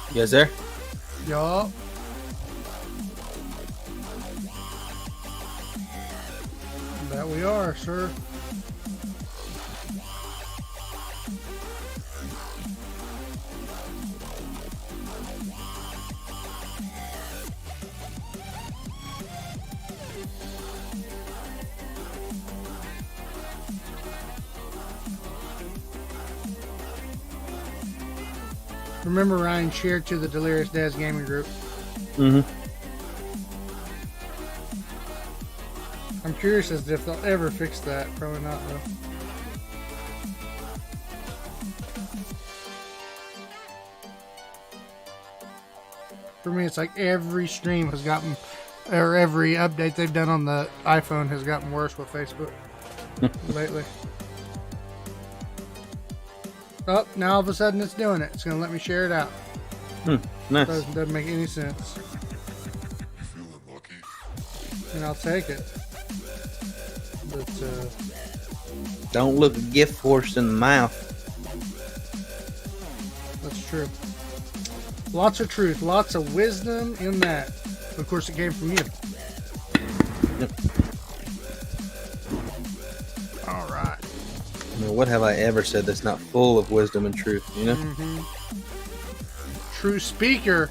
You guys there? Yup. That we are, sir. Remember Ryan shared to the Delirious Dads gaming group. Mm-hmm. I'm curious as to if they'll ever fix that. Probably not, though. For me, it's like every stream has gotten, or every update they've done on the iPhone has gotten worse with Facebook lately. Oh, now all of a sudden it's doing it. It's going to let me share it out. Nice. Doesn't make any sense. And I'll take it. But, Don't look a gift horse in the mouth. that's true. Lots of truth, lots of wisdom in that. Of course, it came from you. Yep. All right. Well, what have I ever said that's not full of wisdom and truth, you know? Mm-hmm. True speaker.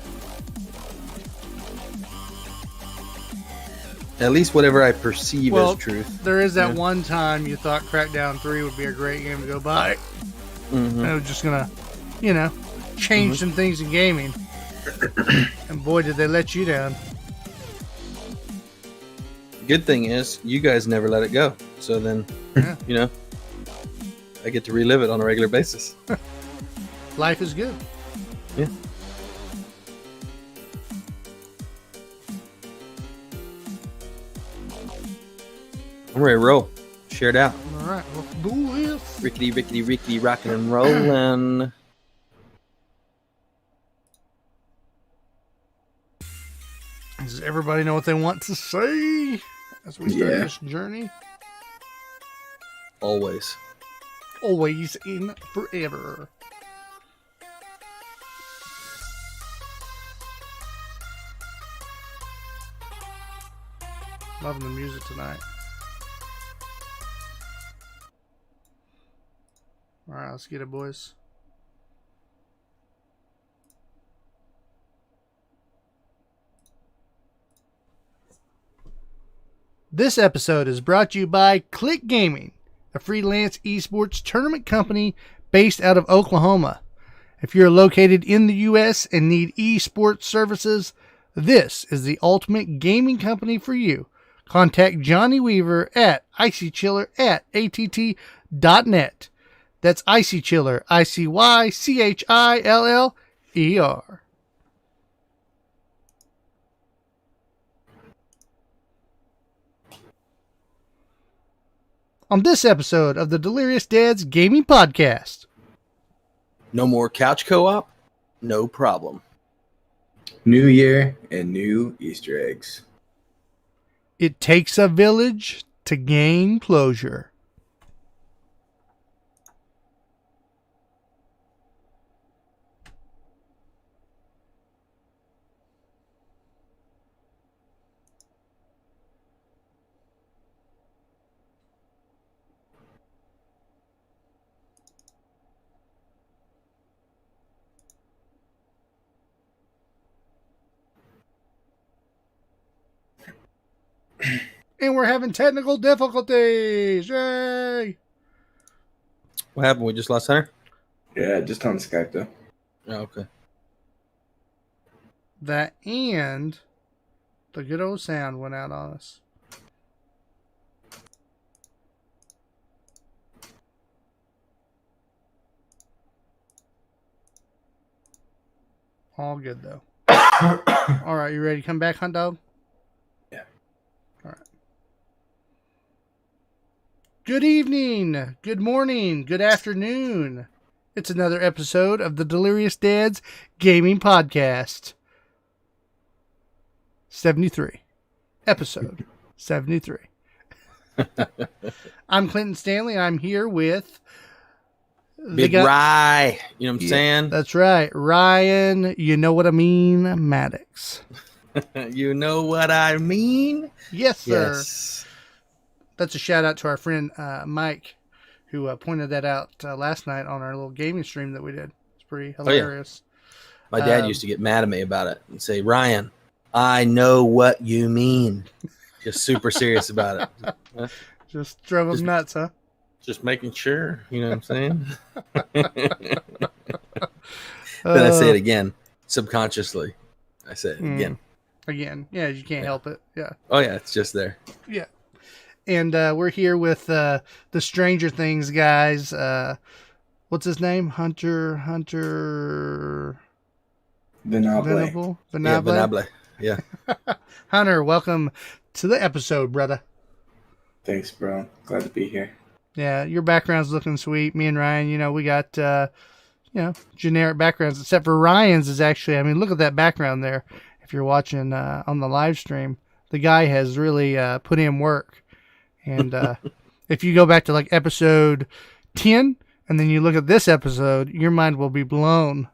At least whatever I perceive as truth. There is that one time you thought Crackdown 3 would be a great game to go buy. Mm-hmm. And it was just going to, change some things in gaming. And boy, did they let you down. Good thing is, you guys never let it go. So then, I get to relive it on a regular basis. Life is good. Yeah. I'm ready to roll. Share it out. All right, let's do this. Rickety, rocking and rolling. Does everybody know what they want to say as we start this journey? Always. Always in forever. Loving the music tonight. All right, let's get it, boys. This episode is brought to you by Click Gaming, a freelance esports tournament company based out of Oklahoma. If you're located in the U.S. and need esports services, this is the ultimate gaming company for you. Contact Johnny Weaver at icychiller@att.net. That's icychiller, ICYCHILLER. On this episode of the Delirious Dads Gaming Podcast. No more couch co-op? No problem. New year and new Easter eggs. It takes a village to gain closure. And we're having technical difficulties. Yay! What happened? We just lost Hunter? Yeah, just on Skype though. Oh, okay. That and the good old sound went out on us. All good though. All right, you ready to come back, Hunt Dog? Yeah. All right. Good evening, good morning, good afternoon. It's another episode of the Delirious Dads Gaming Podcast. 73. Episode 73. I'm Clinton Stanley. I'm here with Big Rye. You know what I'm saying? That's right. Ryan, you know what I mean, Maddox. You know what I mean? Yes, sir. Yes. That's a shout out to our friend Mike, who pointed that out last night on our little gaming stream that we did. It's pretty hilarious. My dad used to get mad at me about it and say, Ryan, I know what you mean. Just super serious about it. Just drove him nuts, huh? Just making sure. You know what I'm saying? Then I say it again, subconsciously. I say it again. Again. Yeah, you can't help it. Yeah. Oh, yeah, it's just there. Yeah. And we're here with the Stranger Things guys. What's his name? Hunter Venable. Yeah, Venable. Yeah. Hunter, welcome to the episode, brother. Thanks, bro. Glad to be here. Yeah, your background's looking sweet. Me and Ryan, we got generic backgrounds, except for Ryan's is actually, look at that background there. If you're watching on the live stream, the guy has really put in work. And if you go back to like episode 10 and then you look at this episode, your mind will be blown.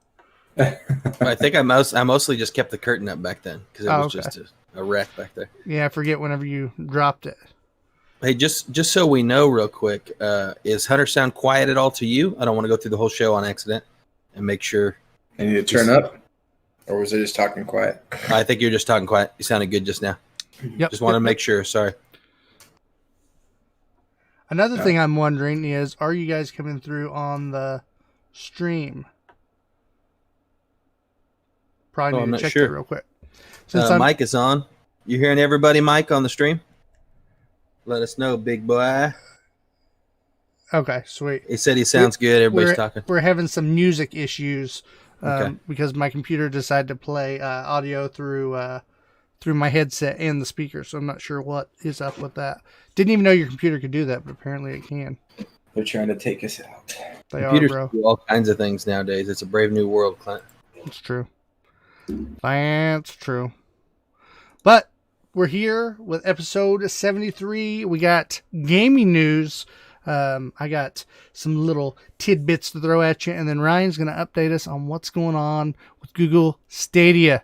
I think I mostly just kept the curtain up back then because it was just a wreck back there. Yeah, I forget whenever you dropped it. Hey, just so we know real quick, is Hunter sound quiet at all to you? I don't want to go through the whole show on accident and make sure. I need to turn up? Or was I just talking quiet? I think you're just talking quiet. You sounded good just now. Yep. Just want to make sure. Sorry. Another thing I'm wondering is, are you guys coming through on the stream? Probably need to check that real quick. Since Mike is on. You hearing everybody, Mike, on the stream? Let us know, big boy. Okay, sweet. He said he sounds good. Everybody's talking. We're having some music issues because my computer decided to play audio through my headset and the speaker, so I'm not sure what is up with that. Didn't even know your computer could do that, but apparently it can. They're trying to take us out. Computers are, bro. do all kinds of things nowadays. It's a brave new world, Clint. It's true. That's true. But we're here with episode 73. We got gaming news. I got some little tidbits to throw at you, and then Ryan's going to update us on what's going on with Google Stadia.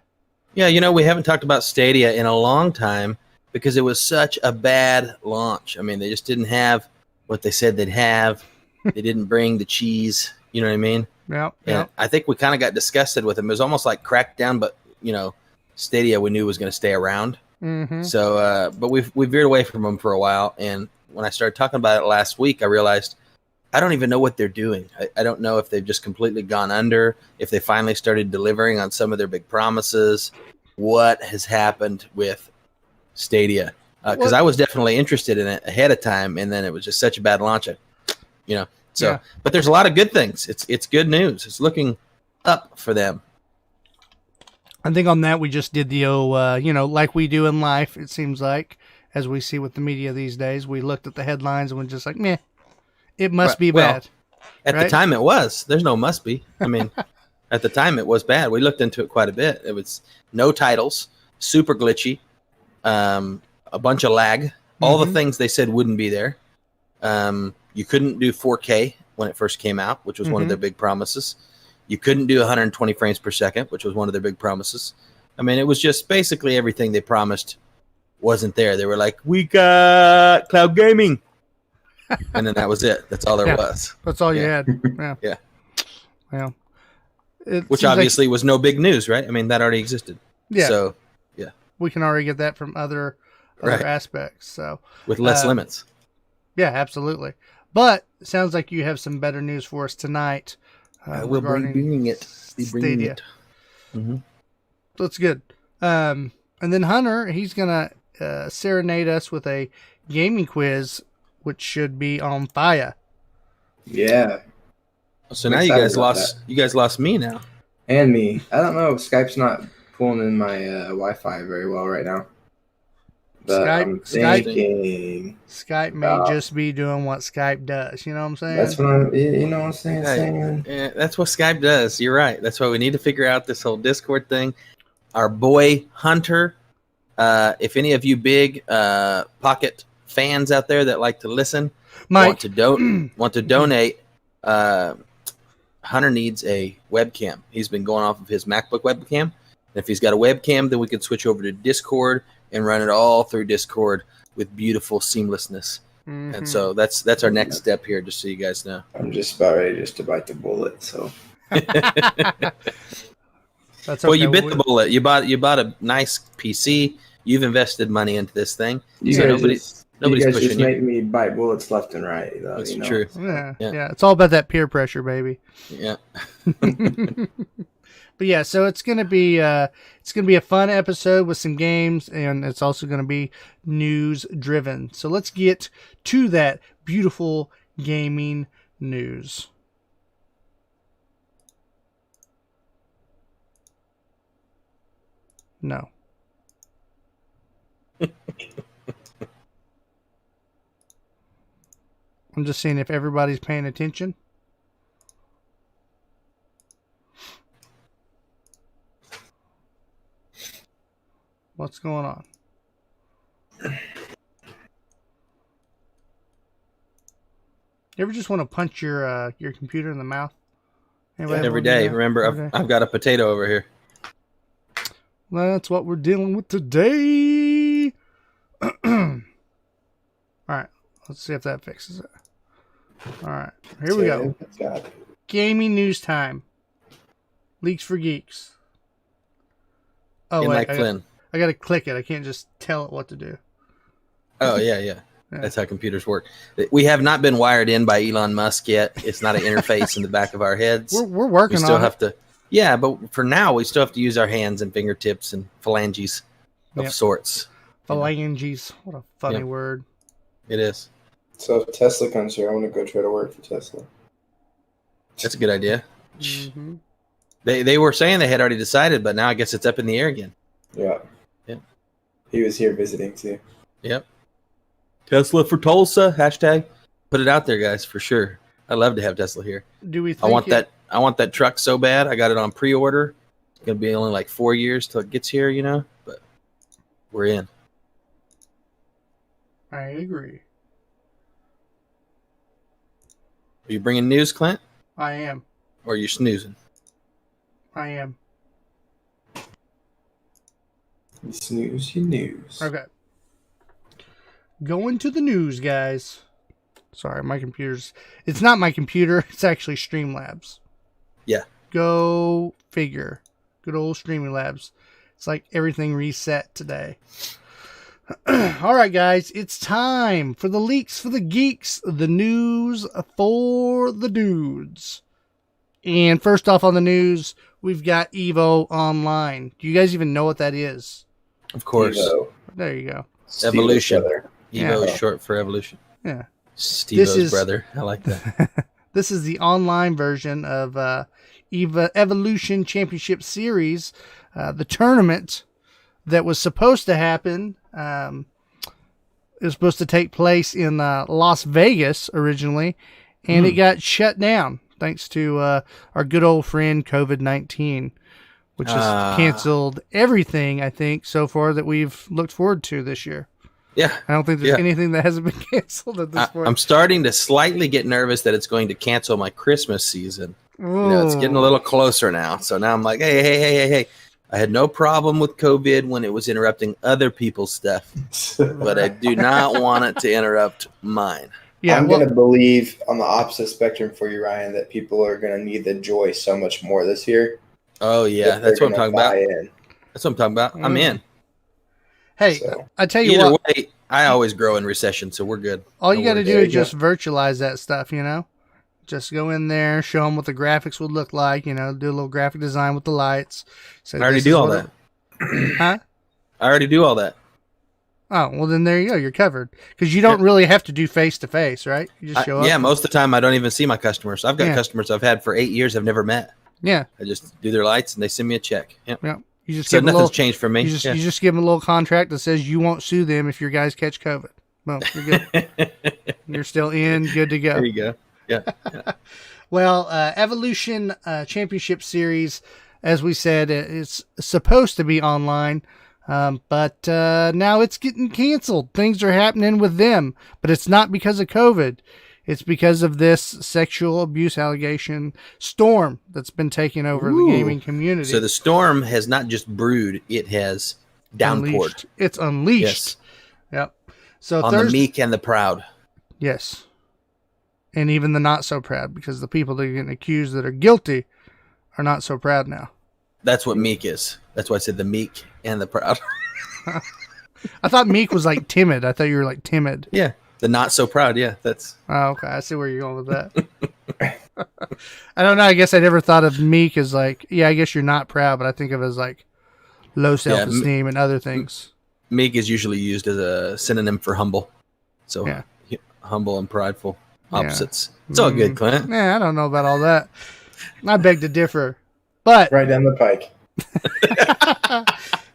Yeah, we haven't talked about Stadia in a long time because it was such a bad launch. They just didn't have what they said they'd have. They didn't bring the cheese. You know what I mean? Yeah. I think we kind of got disgusted with them. It was almost like Crackdown, but, Stadia we knew was going to stay around. Mm-hmm. So, but we veered away from them for a while. And when I started talking about it last week, I realized I don't even know what they're doing. I don't know if they've just completely gone under, if they finally started delivering on some of their big promises. What has happened with Stadia? Because I was definitely interested in it ahead of time, and then it was just such a bad launch. But there's a lot of good things. It's good news. It's looking up for them. I think on that we just did the like we do in life. It seems like, as we see with the media these days, we looked at the headlines and we're just like, meh, it must be bad. At the time it was. There's no must be. At the time it was bad. We looked into it quite a bit. It was no titles, super glitchy, a bunch of lag, all the things they said wouldn't be there. You couldn't do 4K when it first came out, which was one of their big promises. You couldn't do 120 frames per second, which was one of their big promises. It was just basically everything they promised wasn't there. They were like, we got cloud gaming. And then that was it. That's all there was. That's all you had. Yeah. Yeah. Well, which obviously was no big news, right? That already existed. Yeah. So, yeah. We can already get that from other aspects. So with less limits. Yeah, absolutely. But it sounds like you have some better news for us tonight. We'll be bringing it. Stadia. Mm-hmm. That's good. And then Hunter, he's going to serenade us with a gaming quiz, which should be on fire. Yeah. So now you guys lost me now. And me. I don't know. Skype's not pulling in my Wi-Fi very well right now. But Skype may just be doing what Skype does. You know what I'm saying? That's what I'm saying. Yeah, that's what Skype does. You're right. That's why we need to figure out this whole Discord thing. Our boy Hunter, if any of you big Pocket fans out there that like to listen, Mike, want to donate Hunter needs a webcam. He's been going off of his MacBook webcam. And if he's got a webcam, then we can switch over to Discord and run it all through Discord with beautiful seamlessness. Mm-hmm. And so that's our next step here, just so you guys know. I'm just about ready just to bite the bullet. So. That's well, you bit the bullet. You bought a nice PC. You've invested money into this thing. You guys just make me bite bullets left and right. Though, that's true. Yeah. It's all about that peer pressure, baby. Yeah. But yeah, so it's gonna be a fun episode with some games, and it's also gonna be news driven. So let's get to that beautiful gaming news. No. I'm just seeing if everybody's paying attention. What's going on? You ever just want to punch your computer in the mouth? Every day. Remember, I've got a potato over here. That's what we're dealing with today. All right. Let's see if that fixes it. All right. Here we go. Gaming news time. Leaks for Geeks. Oh, wait. Flynn. I got to click it. I can't just tell it what to do. Oh, yeah. That's how computers work. We have not been wired in by Elon Musk yet. It's not an interface in the back of our heads. We're working on it. We still have to. Yeah, but for now, we still have to use our hands and fingertips and phalanges of sorts. Phalanges. What a funny word. It is. So if Tesla comes here, I want to go try to work for Tesla. That's a good idea. Mm-hmm. They were saying they had already decided, but now I guess it's up in the air again. Yeah. Yeah. He was here visiting too. Yep. Tesla for Tulsa, hashtag. Put it out there, guys, for sure. I'd love to have Tesla here. Do we think I want that truck so bad. I got it on pre-order. It's going to be only like 4 years till it gets here, but we're in. I agree. Are you bringing news, Clint? I am. Or are you snoozing? I am. You snooze, you news. Okay. Going to the news, guys. Sorry, my computer's... It's not my computer. It's actually Streamlabs. Yeah. Go figure. Good old Streamlabs. It's like everything reset today. All right, guys. It's time for the leaks for the geeks. The news for the dudes. And first off on the news, we've got EVO Online. Do you guys even know what that is? Of course. EVO. There you go. Evolution. EVO is short for evolution. Yeah. Steve-O's brother. I like that. This is the online version of Evolution Championship Series, the tournament that was supposed to happen. It was supposed to take place in Las Vegas originally, and it got shut down thanks to our good old friend COVID-19, which has canceled everything, I think, so far that we've looked forward to this year. Yeah. I don't think there's anything that hasn't been canceled at this point. I'm starting to slightly get nervous that it's going to cancel my Christmas season. It's getting a little closer now. So now I'm like, hey. I had no problem with COVID when it was interrupting other people's stuff, but I do not want it to interrupt mine. Yeah, I'm going to believe on the opposite spectrum for you, Ryan, that people are going to need the joy so much more this year. Oh, yeah. That's what I'm talking about. That's what I'm talking about. I'm in. Hey, I tell you Either way, I always grow in recession, so we're good. All you got to do is just virtualize that stuff, Just go in there, show them what the graphics would look like, do a little graphic design with the lights. So I already do all that. Huh? I already do all that. Oh, well, then there you go. You're covered. Because you don't really have to do face-to-face, right? You just show up. Yeah, most of the time I don't even see my customers. I've got customers I've had for 8 years I've never met. Yeah. I just do their lights and they send me a check. Yep. Yeah. You just so nothing's changed for me. You just give them a little contract that says you won't sue them if your guys catch COVID. Well, you're good. You're still in, good to go. There you go. Yeah. Well, Evolution Championship Series, as we said, it's supposed to be online, but now it's getting canceled. Things are happening with them, but it's not because of COVID. It's because of this sexual abuse allegation storm that's been taking over the gaming community. So the storm has not just brewed; it has downpoured. Unleashed. It's unleashed. Yes. Yep. So on the meek and the proud. Yes. And even the not so proud, because the people that are getting accused that are guilty are not so proud now. That's what meek is. That's why I said the meek and the proud. I thought meek was like timid. I thought you were like timid. Yeah. The not so proud. Yeah. That's. Oh, okay. I see where you're going with that. I don't know. I guess I never thought of meek as like, yeah, I guess you're not proud, but I think of it as like low self-esteem and other things. Meek is usually used as a synonym for humble. So yeah. Humble and prideful. Opposites. Yeah. It's all good, Clint. Yeah, I don't know about all that. I beg to differ. But right down the pike.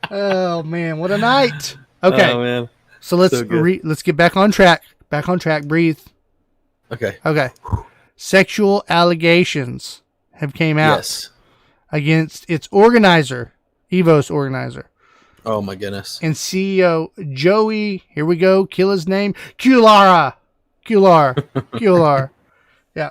Oh man, what a night. Okay. Oh man. So let's get back on track. Back on track. Breathe. Okay. Sexual allegations have came out against its organizer, EVO's organizer. Oh my goodness. And CEO Joey, here we go, kill his name, Kular. Yeah.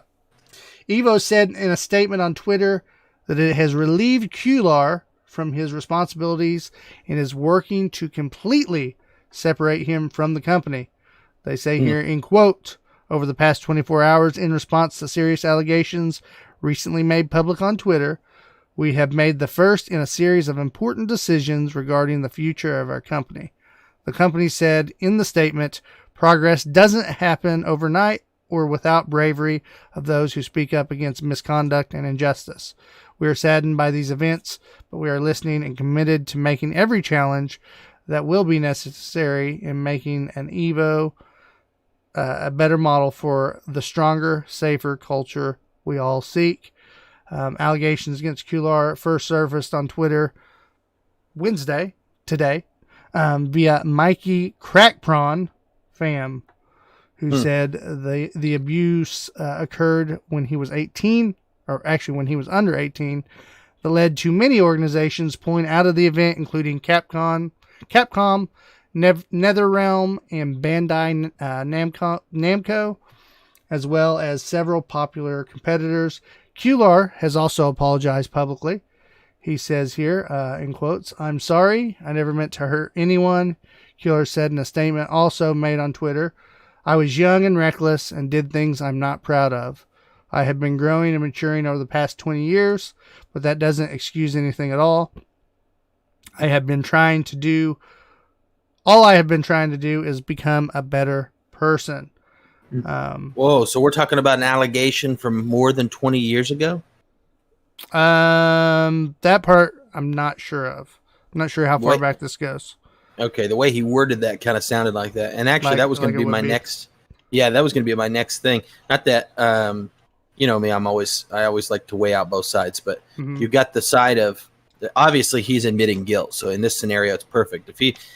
EVO said in a statement on Twitter that it has relieved Kular from his responsibilities and is working to completely separate him from the company. They say here in quote, over the past 24 hours in response to serious allegations recently made public on Twitter, we have made the first in a series of important decisions regarding the future of our company. The company said in the statement, progress doesn't happen overnight or without bravery of those who speak up against misconduct and injustice. We are saddened by these events, but we are listening and committed to making every challenge that will be necessary in making an EVO a better model for the stronger, safer culture we all seek. Allegations against Kular first surfaced on Twitter Wednesday, today, via Mikey Crackprawn Fam, who said the abuse occurred when he was 18, or actually when he was under 18, that led to many organizations pulling out of the event, including Capcom, NetherRealm, and Bandai Namco, as well as several popular competitors. Kular has also apologized publicly. He says here, in quotes, "I'm sorry. I never meant to hurt anyone." Kular said in a statement also made on Twitter, "I was young and reckless and did things I'm not proud of. I have been growing and maturing over the past 20 years, but that doesn't excuse anything at all. All I have been trying to do is become a better person." Whoa, so we're talking about an allegation from more than 20 years ago? That part I'm not sure of. I'm not sure how far back this goes. Okay, the way he worded that kind of sounded like that. And actually, that was going to be my next. Yeah, that was going to be my next thing. Not that, you know me, I always like to weigh out both sides. But you've got the side of, obviously, he's admitting guilt. So in this scenario, it's perfect.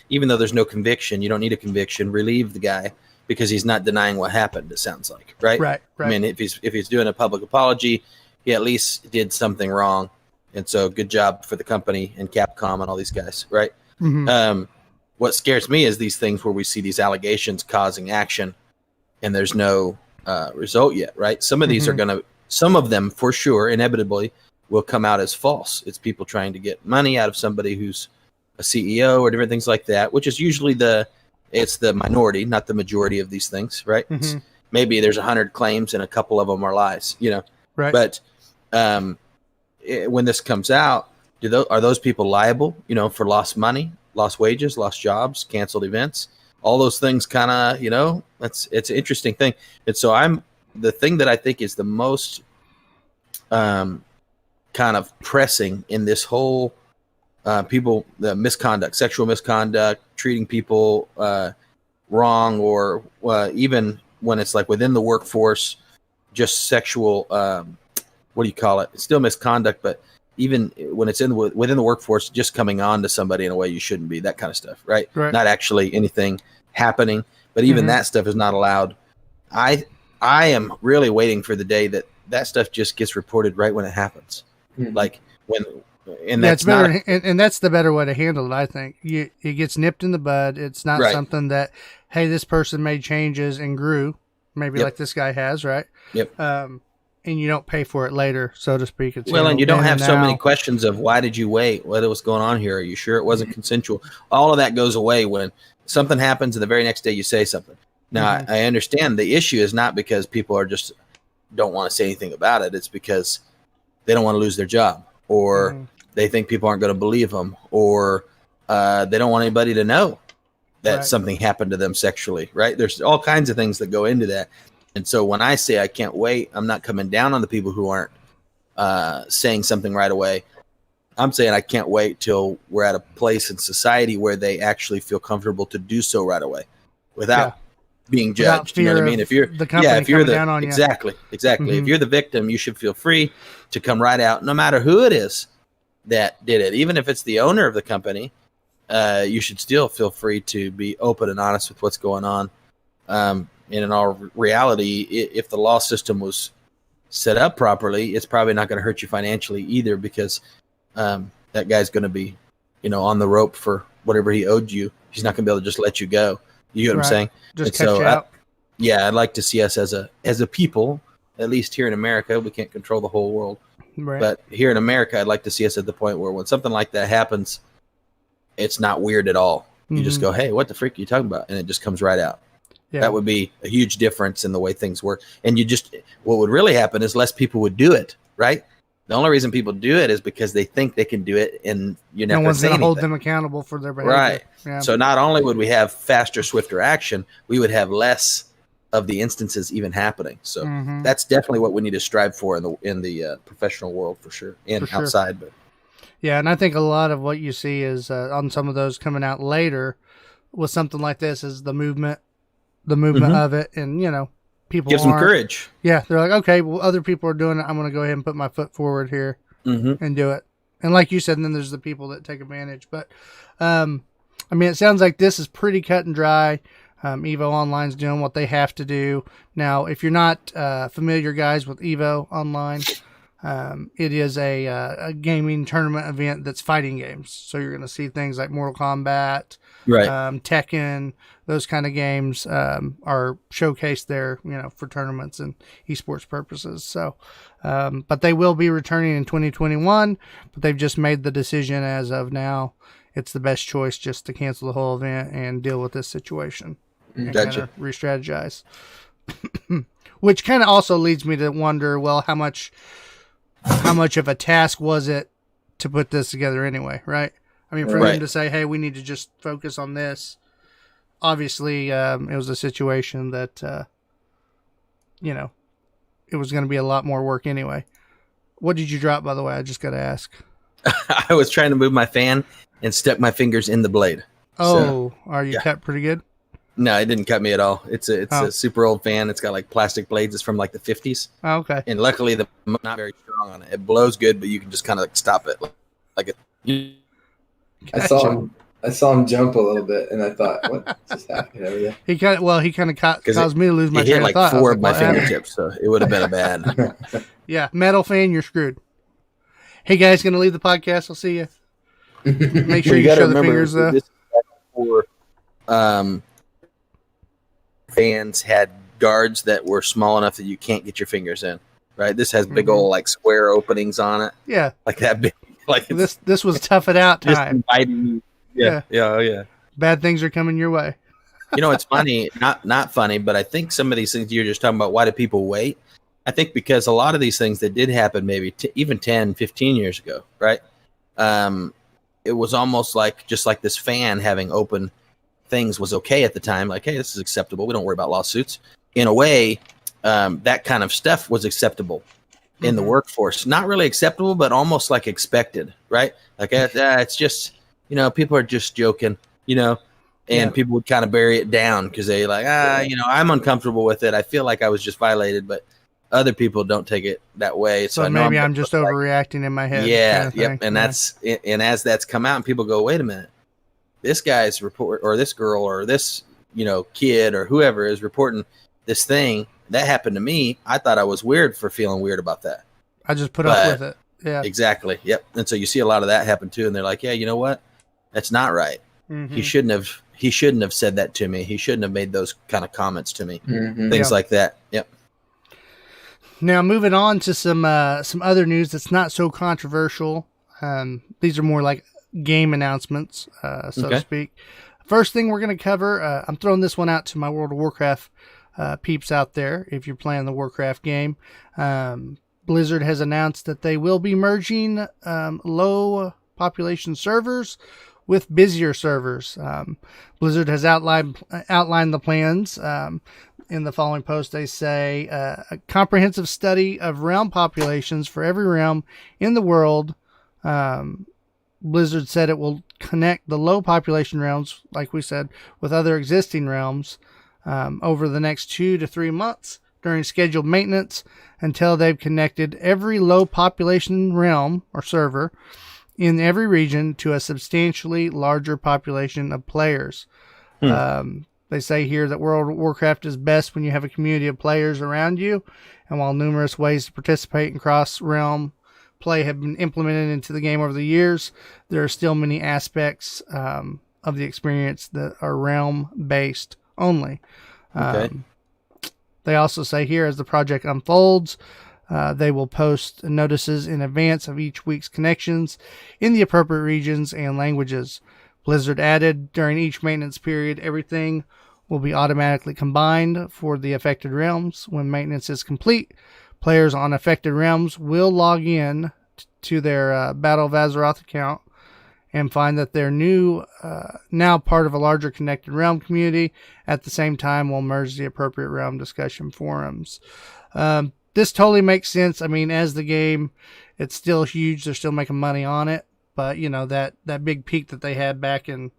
Even though there's no conviction, you don't need a conviction. Relieve the guy because he's not denying what happened. It sounds like, right? Right. I mean, if he's doing a public apology, he at least did something wrong. And so, good job for the company and Capcom and all these guys, right? What scares me is these things where we see these allegations causing action and there's no result yet, right? Some of these some of them for sure, inevitably, will come out as false. It's people trying to get money out of somebody who's a CEO or different things like that, which is usually it's the minority, not the majority of these things, right? Maybe there's 100 claims and a couple of them are lies, you know? Right. But when this comes out, are those people liable, you know, for lost money, lost wages, lost jobs, canceled events, all those things? Kind of, you know, it's an interesting thing. And so the thing that I think is the most kind of pressing in this whole the misconduct, sexual misconduct, treating people wrong, or even when it's like within the workforce, just sexual, what do you call it? It's still misconduct, but even when it's within the workforce, just coming on to somebody in a way you shouldn't be, that kind of stuff, right? Not actually anything happening, but even that stuff is not allowed. I am really waiting for the day that stuff just gets reported right when it happens. Like that's better, and that's the better way to handle it. I think it gets nipped in the bud. It's not something that, hey, this person made changes and grew. maybe Yep. like this guy has, right? Yep. And you don't pay for it later, so to speak. It's, Well, and you don't have so many now. questions of why did you wait? What was going on here? Are you sure it wasn't consensual? All of that goes away when something happens and the very next day you say something. Now, I understand the issue is not because people are just don't want to say anything about it. It's because they don't want to lose their job, or they think people aren't going to believe them, or they don't want anybody to know that something happened to them sexually, right? There's all kinds of things that go into that. And so when I say I can't wait, I'm not coming down on the people who aren't saying something right away. I'm saying I can't wait till we're at a place in society where they actually feel comfortable to do so right away without being judged. You know what I mean? If you're the company if you're coming down on you. exactly. If you're the victim, you should feel free to come right out, no matter who it is that did it. Even if it's the owner of the company, you should still feel free to be open and honest with what's going on. And in all reality, if the law system was set up properly, it's probably not going to hurt you financially either, because that guy's going to be, on the rope for whatever he owed you. He's not going to be able to just let you go. You get what I'm saying? Just catch you out. I'd like to see us as a people, at least here in America. We can't control the whole world, but here in America, I'd like to see us at the point where when something like that happens, it's not weird at all. You just go, "Hey, what the freak are you talking about?" And it just comes right out. Yeah. That would be a huge difference in the way things work. And what would really happen is less people would do it, right? The only reason people do it is because they think they can do it, and you're never no one's going to hold them accountable for their behavior. Right. Yeah. So not only would we have faster, swifter action, we would have less of the instances even happening. So that's definitely what we need to strive for in the professional world, for sure, and outside. But yeah, and I think a lot of what you see is on some of those coming out later with something like this is the movement of it, and people gives them courage. Yeah, they're like, okay, well, other people are doing it. I'm going to go ahead and put my foot forward here and do it. And like you said, and then there's the people that take advantage. But it sounds like this is pretty cut and dry. EVO Online's doing what they have to do. Now, if you're not familiar, guys, with EVO Online, it is a gaming tournament event that's fighting games. So you're going to see things like Mortal Kombat, Tekken, those kind of games are showcased there, for tournaments and esports purposes. So, but they will be returning in 2021, but they've just made the decision as of now. It's the best choice just to cancel the whole event and deal with this situation and kind of re-strategize. Which kind of also leads me to wonder, well, how much of a task was it to put this together anyway, right? I mean, for them to say, hey, we need to just focus on this. Obviously, it was a situation that, it was going to be a lot more work anyway. What did you drop, by the way? I just got to ask. I was trying to move my fan and stuck my fingers in the blade. Oh, are you cut pretty good? No, it didn't cut me at all. It's a super old fan. It's got like plastic blades. It's from like the 50s. Oh, okay. And luckily, the not very strong on it. It blows good, but you can just kind of like stop it. Gotcha. I saw him jump a little bit, and I thought, what just happened over there? He kind of caused me to lose my train of thought. It hit like 4 of my fingertips, so it would have been a bad. Yeah, metal fan, you're screwed. Hey guys, gonna leave the podcast. I'll see you. Make sure you show the fingers though. This before, fans had guards that were small enough that you can't get your fingers in. Right. This has big old like square openings on it. Yeah. Like that big. Like this was tough it out time. Yeah. Oh yeah. Bad things are coming your way. It's funny, not funny, but I think some of these things you're just talking about, why do people wait? I think because a lot of these things that did happen maybe even 10, 15 years ago, right? It was almost like just like this fan having open things was okay at the time. Like, hey, this is acceptable. We don't worry about lawsuits. In a way, that kind of stuff was acceptable in the workforce. Not really acceptable, but almost like expected, right? Like, it's just, people are just joking, and people would kind of bury it down because they like, I'm uncomfortable with it. I feel like I was just violated, but other people don't take it that way. So I know maybe I'm just overreacting in my head. Yeah. Yep. And and as that's come out and people go, wait a minute, this guy's report or this girl or this, kid or whoever is reporting this thing that happened to me. I thought I was weird for feeling weird about that. I just put up with it. Yeah, exactly. Yep. And so you see a lot of that happen too. And they're like, yeah, you know what? That's not right. He shouldn't have he shouldn't have said that to me. He shouldn't have made those kind of comments to me. Mm-hmm. Things like that. Yep. Now, moving on to some other news that's not so controversial. These are more like game announcements, so to speak. First thing we're going to cover, I'm throwing this one out to my World of Warcraft peeps out there. If you're playing the Warcraft game, Blizzard has announced that they will be merging low population servers with Busier servers. Blizzard has outlined the plans. In the following post, they say a comprehensive study of realm populations for every realm in the world. Blizzard said it will connect the low population realms, like we said, with other existing realms over the next 2 to 3 months during scheduled maintenance until they've connected every low population realm or server in every region to a substantially larger population of players. They say here that World of Warcraft is best when you have a community of players around you, and while numerous ways to participate in cross-realm play have been implemented into the game over the years, there are still many aspects of the experience that are realm-based only. Okay. They also say here, as the project unfolds, they will post notices in advance of each week's connections in the appropriate regions and languages. Blizzard added, during each maintenance period, everything will be automatically combined for the affected realms. When maintenance is complete, players on affected realms will log in to their Battle of Azeroth account and find that they're now part of a larger connected realm community. At the same time, we'll merge the appropriate realm discussion forums. This totally makes sense. I mean, as the game, it's still huge. They're still making money on it. But, you know, that big peak that they had back in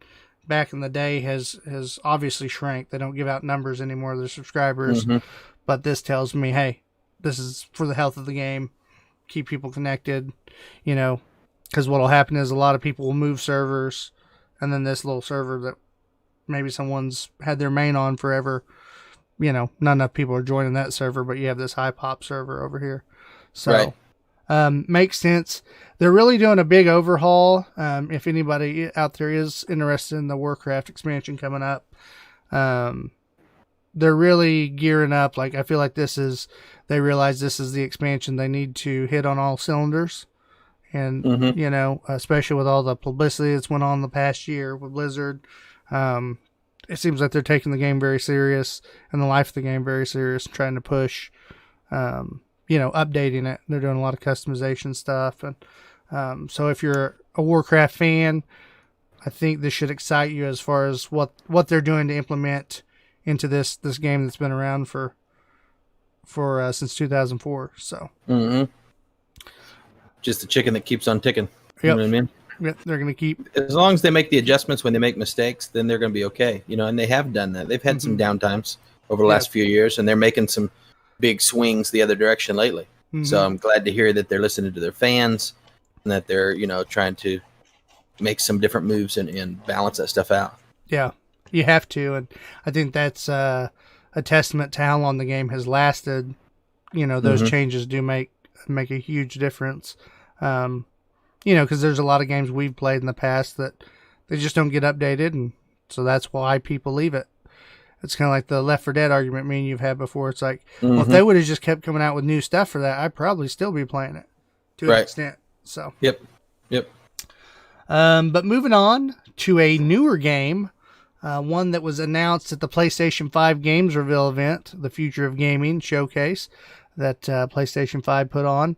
the day has obviously shrank. They don't give out numbers anymore of their subscribers. Mm-hmm. But this tells me, hey, this is for the health of the game. Keep people connected, you know, because what will happen is a lot of people will move servers, and then this little server that maybe someone's had their main on forever, you know, not enough people are joining that server, but you have this high pop server over here. So, makes sense. They're really doing a big overhaul. If anybody out there is interested in the Warcraft expansion coming up, they're really gearing up. Like, I feel like they realize this is the expansion they need to hit on all cylinders. And, you know, especially with all the publicity that's went on the past year with Blizzard, it seems like they're taking the game very serious and the life of the game very serious and trying to push, you know, updating it. They're doing a lot of customization stuff. And so if you're a Warcraft fan, I think this should excite you as far as what they're doing to implement into this game that's been around for since 2004. So just the chicken that keeps on ticking. You know what I mean? Yep, they're going to keep. As long as they make the adjustments when they make mistakes, then they're going to be okay. You know, and they have done that. They've had some downtimes over the last few years, and they're making some big swings the other direction lately. So I'm glad to hear that they're listening to their fans and that they're, you know, trying to make some different moves and balance that stuff out. Yeah, you have to. And I think that's a testament to how long the game has lasted. You know, those changes do make a huge difference. You know, because there's a lot of games we've played in the past that they just don't get updated, and so that's why people leave it. It's kind of like the Left 4 Dead argument me and you've had before. It's like, well, if they would have just kept coming out with new stuff for that, I'd probably still be playing it to an extent. So Yep. But moving on to a newer game, one that was announced at the PlayStation 5 Games Reveal event, the Future of Gaming showcase that PlayStation 5 put on.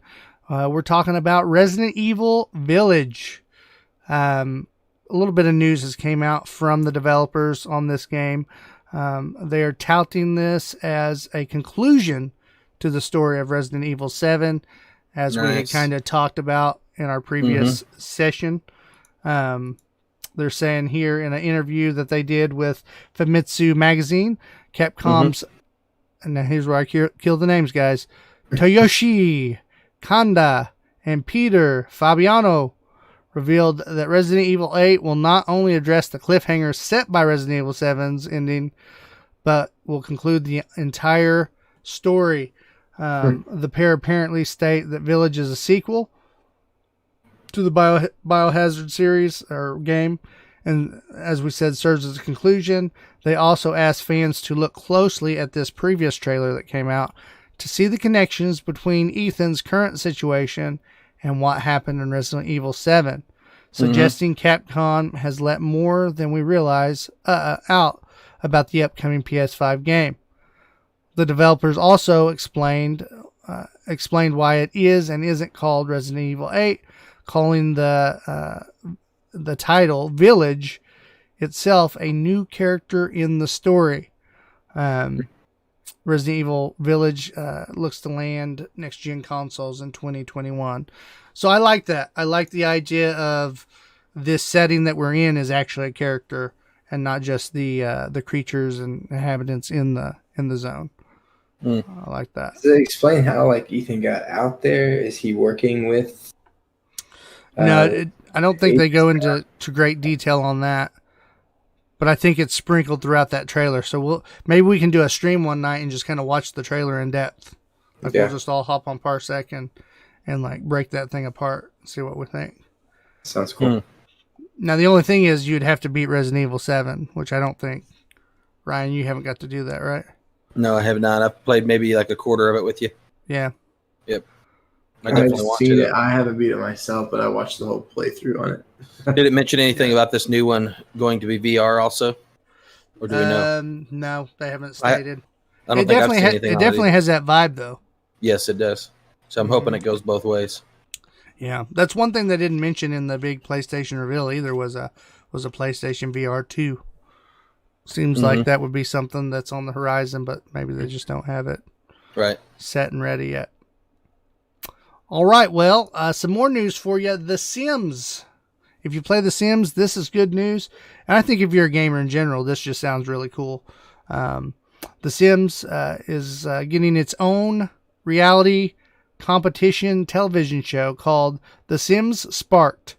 We're talking about Resident Evil Village. A little bit of news has came out from the developers on this game. They are touting this as a conclusion to the story of Resident Evil 7, as we had kind of talked about in our previous session. They're saying here in an interview that they did with Famitsu Magazine, Capcom's, and now here's where I kill the names, guys, Toyoshi Kanda and Peter Fabiano revealed that Resident Evil 8 will not only address the cliffhanger set by Resident Evil 7's ending, but will conclude the entire story. The pair apparently state that Village is a sequel to the Biohazard series or game, and as we said, serves as a conclusion. They also asked fans to look closely at this previous trailer that came out to see the connections between Ethan's current situation and what happened in Resident Evil 7, suggesting Capcom has let more than we realize out about the upcoming PS5 game. The developers also explained why it is and isn't called Resident Evil 8, calling the title Village itself a new character in the story. Resident Evil Village looks to land next-gen consoles in 2021. So I like that. I like the idea of this setting that we're in is actually a character and not just the creatures and inhabitants in the zone. I like that. Does it explain how like Ethan got out there? Is he working with? No, I don't think they go into great detail on that. But I think it's sprinkled throughout that trailer. So maybe we can do a stream one night and just kind of watch the trailer in depth. Like we'll just all hop on Parsec and like break that thing apart and see what we think. Sounds cool. Now the only thing is you'd have to beat Resident Evil 7, which I don't think. Ryan, you haven't got to do that, right? No, I have not. I've played maybe like a quarter of it with you. Yeah. Yep. I definitely watched it. I haven't beat it myself, but I watched the whole playthrough on it. Did it mention anything about this new one going to be VR also? Or do we know? No, they haven't stated. I don't think I've seen anything. It definitely has that vibe, though. Yes, it does. So I'm hoping it goes both ways. Yeah, that's one thing they didn't mention in the big PlayStation reveal either was a PlayStation VR 2. Seems like that would be something that's on the horizon, but maybe they just don't have it set and ready yet. All right, well, some more news for you. The Sims. If you play The Sims, this is good news. And I think if you're a gamer in general, this just sounds really cool. The Sims is getting its own reality competition television show called The Sims Sparked.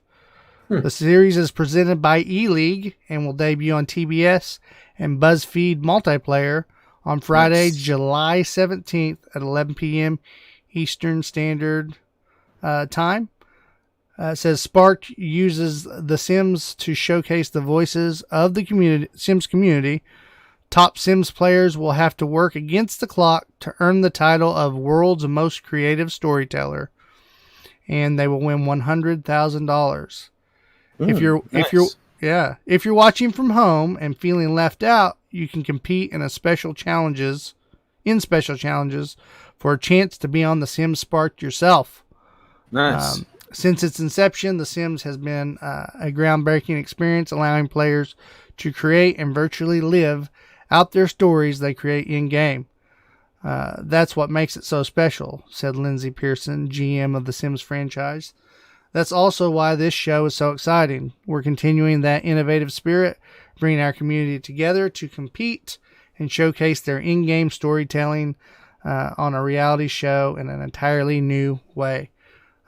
The series is presented by E-League and will debut on TBS and BuzzFeed Multiplayer on Friday, July 17th at 11 p.m. Eastern Standard Time. It says Sparked uses The Sims to showcase the voices of the Sims community. Top Sims players will have to work against the clock to earn the title of World's Most Creative Storyteller, and they will win $100,000. If you're watching from home and feeling left out, you can compete in special challenges for a chance to be on The Sims Sparked yourself. Nice. Since its inception, The Sims has been a groundbreaking experience, allowing players to create and virtually live out their stories they create in-game. That's what makes it so special, said Lindsay Pearson, GM of the Sims franchise. That's also why this show is so exciting. We're continuing that innovative spirit, bringing our community together to compete and showcase their in-game storytelling on a reality show in an entirely new way.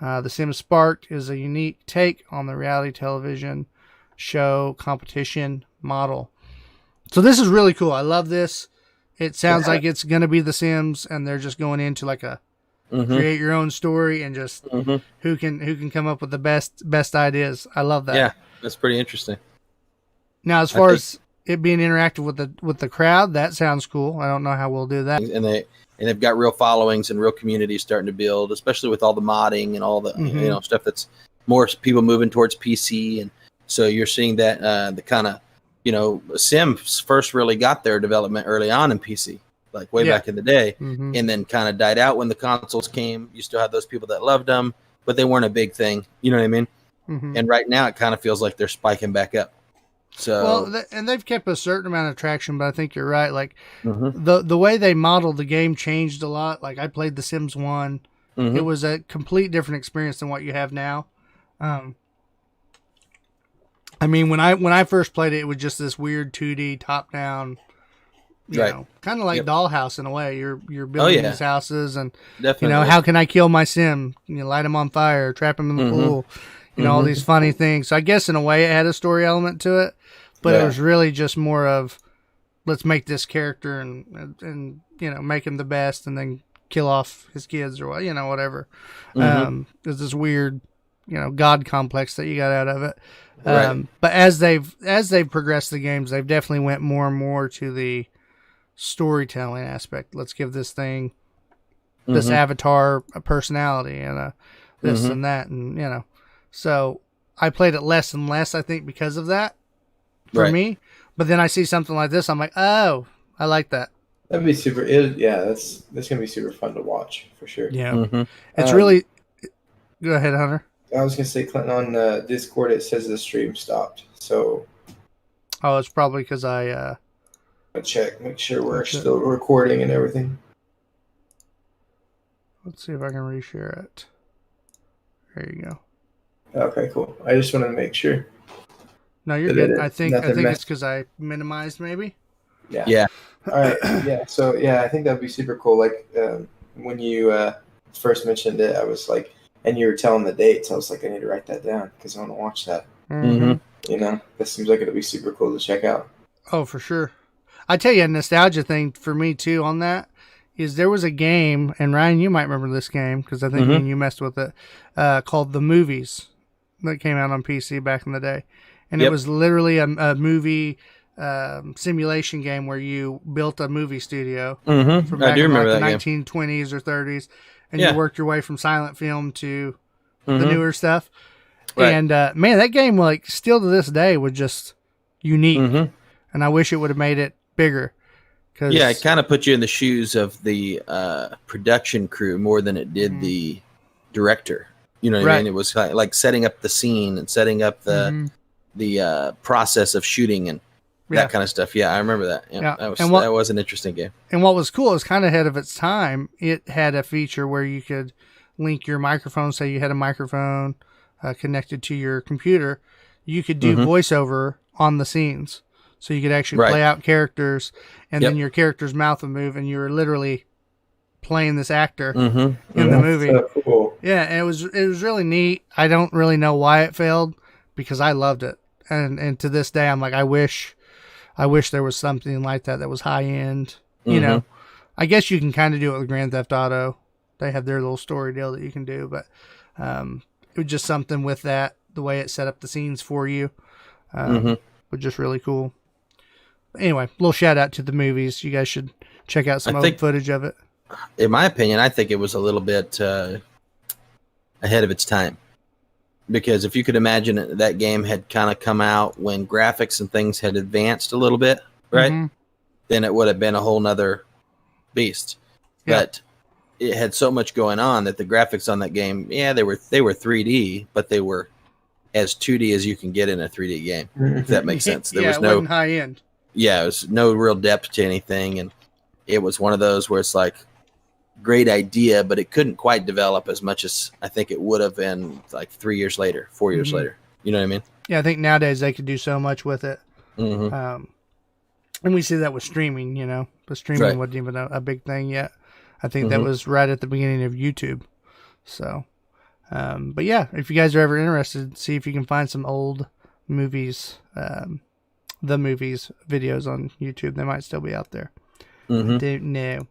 The Sims Sparked is a unique take on the reality television show competition model. So this is really cool. I love this. It sounds like it's going to be The Sims, and they're just going into like a create your own story and just who can come up with the best ideas. I love that. Yeah, that's pretty interesting. Now, as far as it being interactive with the crowd, that sounds cool. I don't know how we'll do that. And they've got real followings and real communities starting to build, especially with all the modding and all the stuff that's more people moving towards PC, and so you're seeing that the kind of Sims first really got their development early on in PC, like way back in the day, and then kind of died out when the consoles came. You still had those people that loved them, but they weren't a big thing. You know what I mean? And right now it kind of feels like they're spiking back up. So and they've kept a certain amount of traction, but I think you're right. Like the way they modeled the game changed a lot. Like I played The Sims 1. It was a complete different experience than what you have now. I mean, when I first played it, it was just this weird 2D top down, you know, kind of like Dollhouse in a way. You're building these houses, and how can I kill my Sim? Light him on fire, trap him in the pool. All these funny things. So I guess in a way it had a story element to it, but it was really just more of let's make this character and make him the best, and then kill off his kids or whatever. There's this weird, God complex that you got out of it. Right. But as they've progressed the games, they've definitely went more and more to the storytelling aspect. Let's give this thing this avatar a personality and this and that, and so I played it less and less, I think, because of that for me. But then I see something like this, I'm like, oh, I like that. That'd be super. That's gonna be super fun to watch for sure. Yeah, it's really. Go ahead, Hunter. I was gonna say, Clinton, on Discord it says the stream stopped, so. Oh, it's probably because I check, make sure we're still recording and everything. Let's see if I can reshare it. There you go. Okay, cool. I just wanted to make sure. No, you're good. I think it's because I minimized, maybe. Yeah. All right. Yeah. So I think that'd be super cool. Like when you first mentioned it, I was like, and you were telling the dates. I was like, I need to write that down because I want to watch that. This seems like it'd be super cool to check out. Oh, for sure. I tell you, a nostalgia thing for me too on that is there was a game, and Ryan, you might remember this game because I think me and you messed with it, called The Movies that came out on PC back in the day. And it was literally a movie simulation game where you built a movie studio from back in the 1920s or 30s, and you worked your way from silent film to the newer stuff. Right. And man, that game, like, still to this day, was just unique. And I wish it would have made it bigger. Yeah, it kind of put you in the shoes of the production crew more than it did the director. You know what I mean? It was like setting up the scene and setting up the process of shooting and that kind of stuff. Yeah, I remember that. Yeah. That was an interesting game. And what was cool, it was kind of ahead of its time. It had a feature where you could link your microphone. Say you had a microphone connected to your computer. You could do voiceover on the scenes. So you could actually play out characters, and then your character's mouth would move, and you were literally playing this actor in the movie. So cool. Yeah, and it was really neat. I don't really know why it failed because I loved it, and to this day I'm like, I wish there was something like that was high end. You know, I guess you can kind of do it with Grand Theft Auto. They have their little story deal that you can do, but it was just something with that, the way it set up the scenes for you, was just really cool. Anyway, little shout out to The Movies. You guys should check out some old footage of it. In my opinion, I think it was a little bit ahead of its time. Because if you could imagine that game had kind of come out when graphics and things had advanced a little bit, right? Then it would have been a whole nother beast. Yeah. But it had so much going on that the graphics on that game, they were 3D, but they were as 2D as you can get in a 3D game, if that makes sense. There was it wasn't high end. Yeah, it was no real depth to anything, and it was one of those where it's like great idea, but it couldn't quite develop as much as I think it would have been like 4 years later. You know what I mean? Yeah, I think nowadays they could do so much with it. And we see that with streaming, but streaming wasn't even a big thing yet. I think that was right at the beginning of YouTube. So, but yeah, if you guys are ever interested, see if you can find some old movies, the movies videos on YouTube. They might still be out there. Don't know.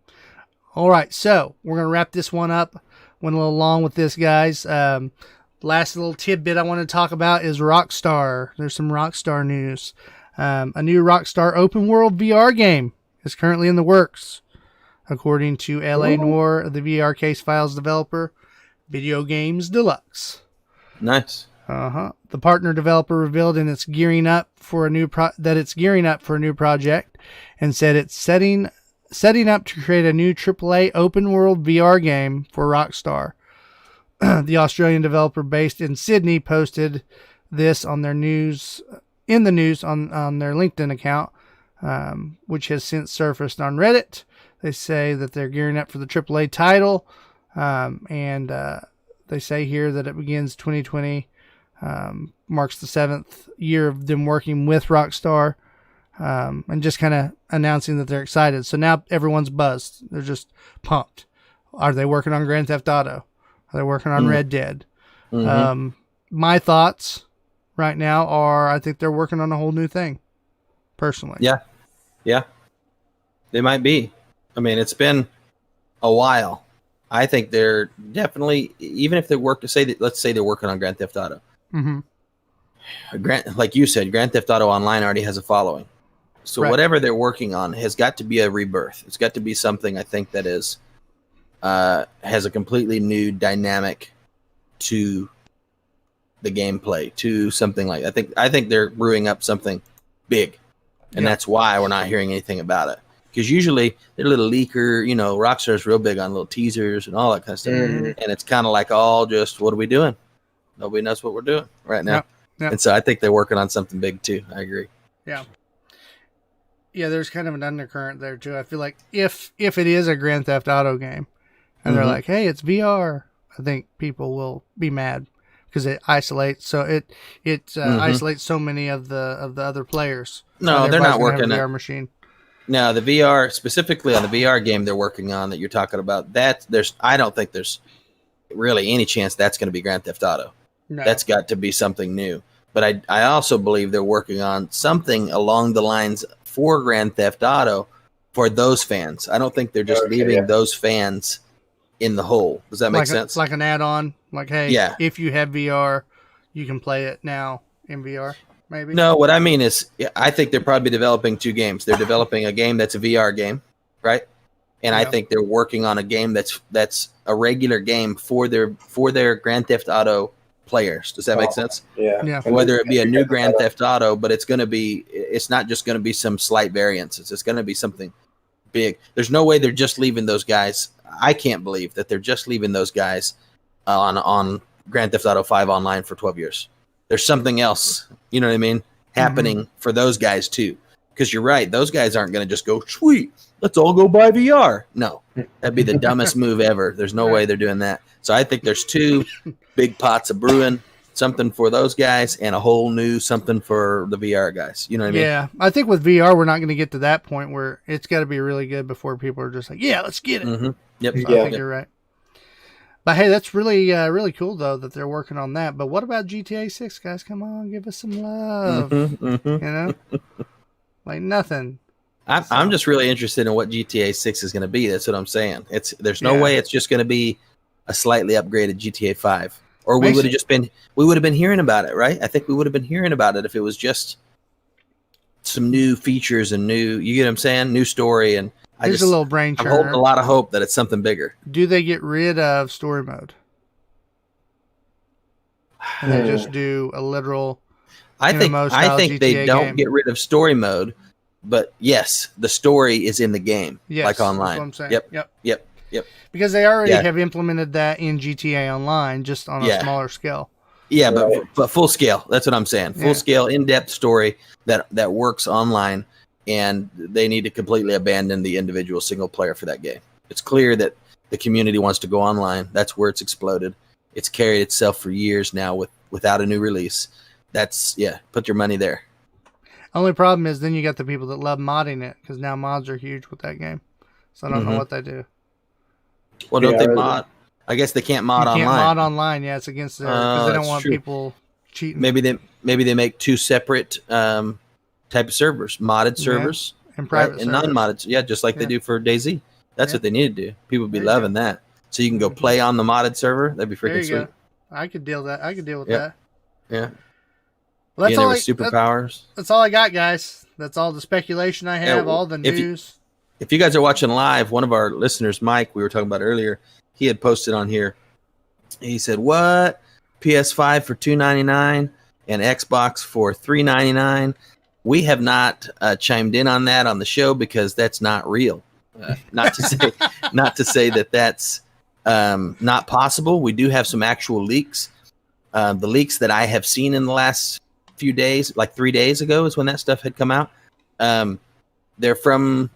All right, so we're going to wrap this one up. Went a little long with this, guys. Last little tidbit I want to talk about is Rockstar. There's some Rockstar news. A new Rockstar open world VR game is currently in the works, according to LA Noire, the VR Case Files developer, Video Games Deluxe. Nice. The partner developer revealed it's gearing up for a new project, and said it's setting up to create a new AAA open world VR game for Rockstar. The Australian developer based in Sydney posted this on their news on their LinkedIn account, which has since surfaced on Reddit. They say that they're gearing up for the AAA title, and they say here that it begins 2020. Marks the 7th year of them working with Rockstar, and just kind of announcing that they're excited. So now everyone's buzzed. They're just pumped. Are they working on Grand Theft Auto? Are they working on Red Dead? My thoughts right now are I think they're working on a whole new thing, personally. Yeah. They might be. I mean, it's been a while I think they're definitely, even if they work to say that, let's say they're working on Grand Theft Auto. Like you said, Grand Theft Auto Online already has a following. So whatever they're working on has got to be a rebirth. It's got to be something I think that is has a completely new dynamic to the gameplay, to something like I think they're brewing up something big, and that's why we're not hearing anything about it. Because usually they're a little leaker, you know, Rockstar's real big on little teasers and all that kind of stuff, and it's kind of like all just what are we doing? Nobody knows what we're doing right now, and so I think they're working on something big too. I agree. Yeah, there's kind of an undercurrent there too. I feel like if it is a Grand Theft Auto game, and they're like, "Hey, it's VR," I think people will be mad because it isolates. So it isolates so many of the other players. No, they're not working on a VR machine. No, the VR specifically on the VR game they're working on that you're talking about. I don't think there's really any chance that's going to be Grand Theft Auto. No. That's got to be something new. But I also believe they're working on something along the lines for Grand Theft Auto for those fans. I don't think they're just leaving those fans in the hole. Does that make sense? Like an add-on? Like, hey, if you have VR, you can play it now in VR, maybe? No, what I mean is I think they're probably developing two games. They're developing a game that's a VR game, right? And I think they're working on a game that's a regular game for their Grand Theft Auto players. Does that make sense? Yeah. Whether it be a new Grand Theft Auto, but it's not just going to be some slight variances. It's going to be something big. There's no way they're just leaving those guys. I can't believe that they're just leaving those guys on Grand Theft Auto 5 Online for 12 years. There's something else, you know what I mean, happening for those guys too. Because you're right, those guys aren't going to just go, sweet, let's all go buy VR. No, that'd be the dumbest move ever. There's no way they're doing that. So I think there's two big pots of brewing, something for those guys and a whole new something for the VR guys. You know what I mean? Yeah, I think with VR, we're not going to get to that point where it's got to be really good before people are just like, yeah, let's get it. Yep. So I think you're right. But hey, that's really, really cool though that they're working on that. But what about GTA 6, guys? Come on, give us some love. You know, like nothing. I'm just really interested in what GTA 6 is going to be. That's what I'm saying. There's no way it's just going to be a slightly upgraded GTA 5, or we would have been hearing about it, right? I think we would have been hearing about it if it was just some new features and new, you get what I'm saying? New story. And Here's a little brain churner. I'm holding a lot of hope that it's something bigger. Do they get rid of story mode? And they just do a literal I think GTA they don't game. get rid of story mode, but yes, the story is in the game, like online. That's what I'm saying. Yep. Because they already have implemented that in GTA Online, just on a smaller scale. Yeah, but full scale. That's what I'm saying. Full scale, in-depth story that works online, and they need to completely abandon the individual single player for that game. It's clear that the community wants to go online. That's where it's exploded. It's carried itself for years now without a new release. That's put your money there. Only problem is then you got the people that love modding it, because now mods are huge with that game. So I don't know what they do. Well, don't they mod? I guess they can't mod online. You can't mod online. Yeah, it's against their, because they don't want people cheating. Maybe they make two separate type of servers, modded servers and private and non-modded. Yeah, just like they do for DayZ. That's what they need to do. People would be loving that. So you can go play on the modded server. That'd be freaking sweet. I could deal with that. Yeah. Well, that's all. Superpowers. That's all I got, guys. That's all the speculation I have. All the news. If you guys are watching live, one of our listeners, Mike, we were talking about earlier, he had posted on here. He said, "What? PS5 for $299 and Xbox for $399?" We have not chimed in on that on the show because that's not real. Not to say that that's not possible. We do have some actual leaks. The leaks that I have seen in the last few days, like 3 days ago, is when that stuff had come out. They're from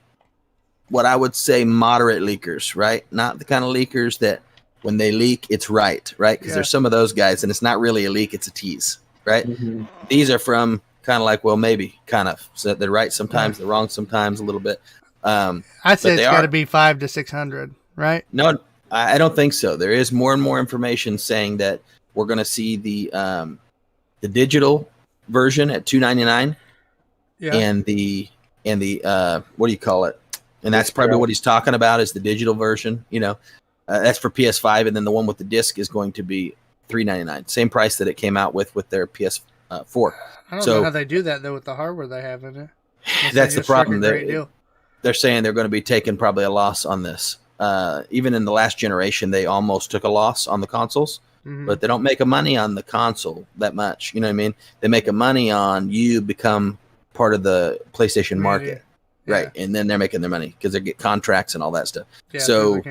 what I would say moderate leakers, right? Not the kind of leakers that when they leak, it's right? Because there's some of those guys, and it's not really a leak, it's a tease, right? These are from kind of like, well, maybe, kind of. So they're right sometimes, they're wrong sometimes, a little bit. I'd say it's got to be 500 to 600, right? No, I don't think so. There is more and more information saying that we're going to see the digital version at $299, and the what do you call it? And that's probably what he's talking about is the digital version, That's for PS5, and then the one with the disc is going to be $399, same price that it came out with their PS4. I don't know how they do that though with the hardware they have in it. That's the problem. They're saying they're going to be taking probably a loss on this. Even in the last generation, they almost took a loss on the consoles, but they don't make a money on the console that much. You know what I mean? They make a money on you become part of the PlayStation market, right? And then they're making their money because they get contracts and all that stuff. Yeah, so,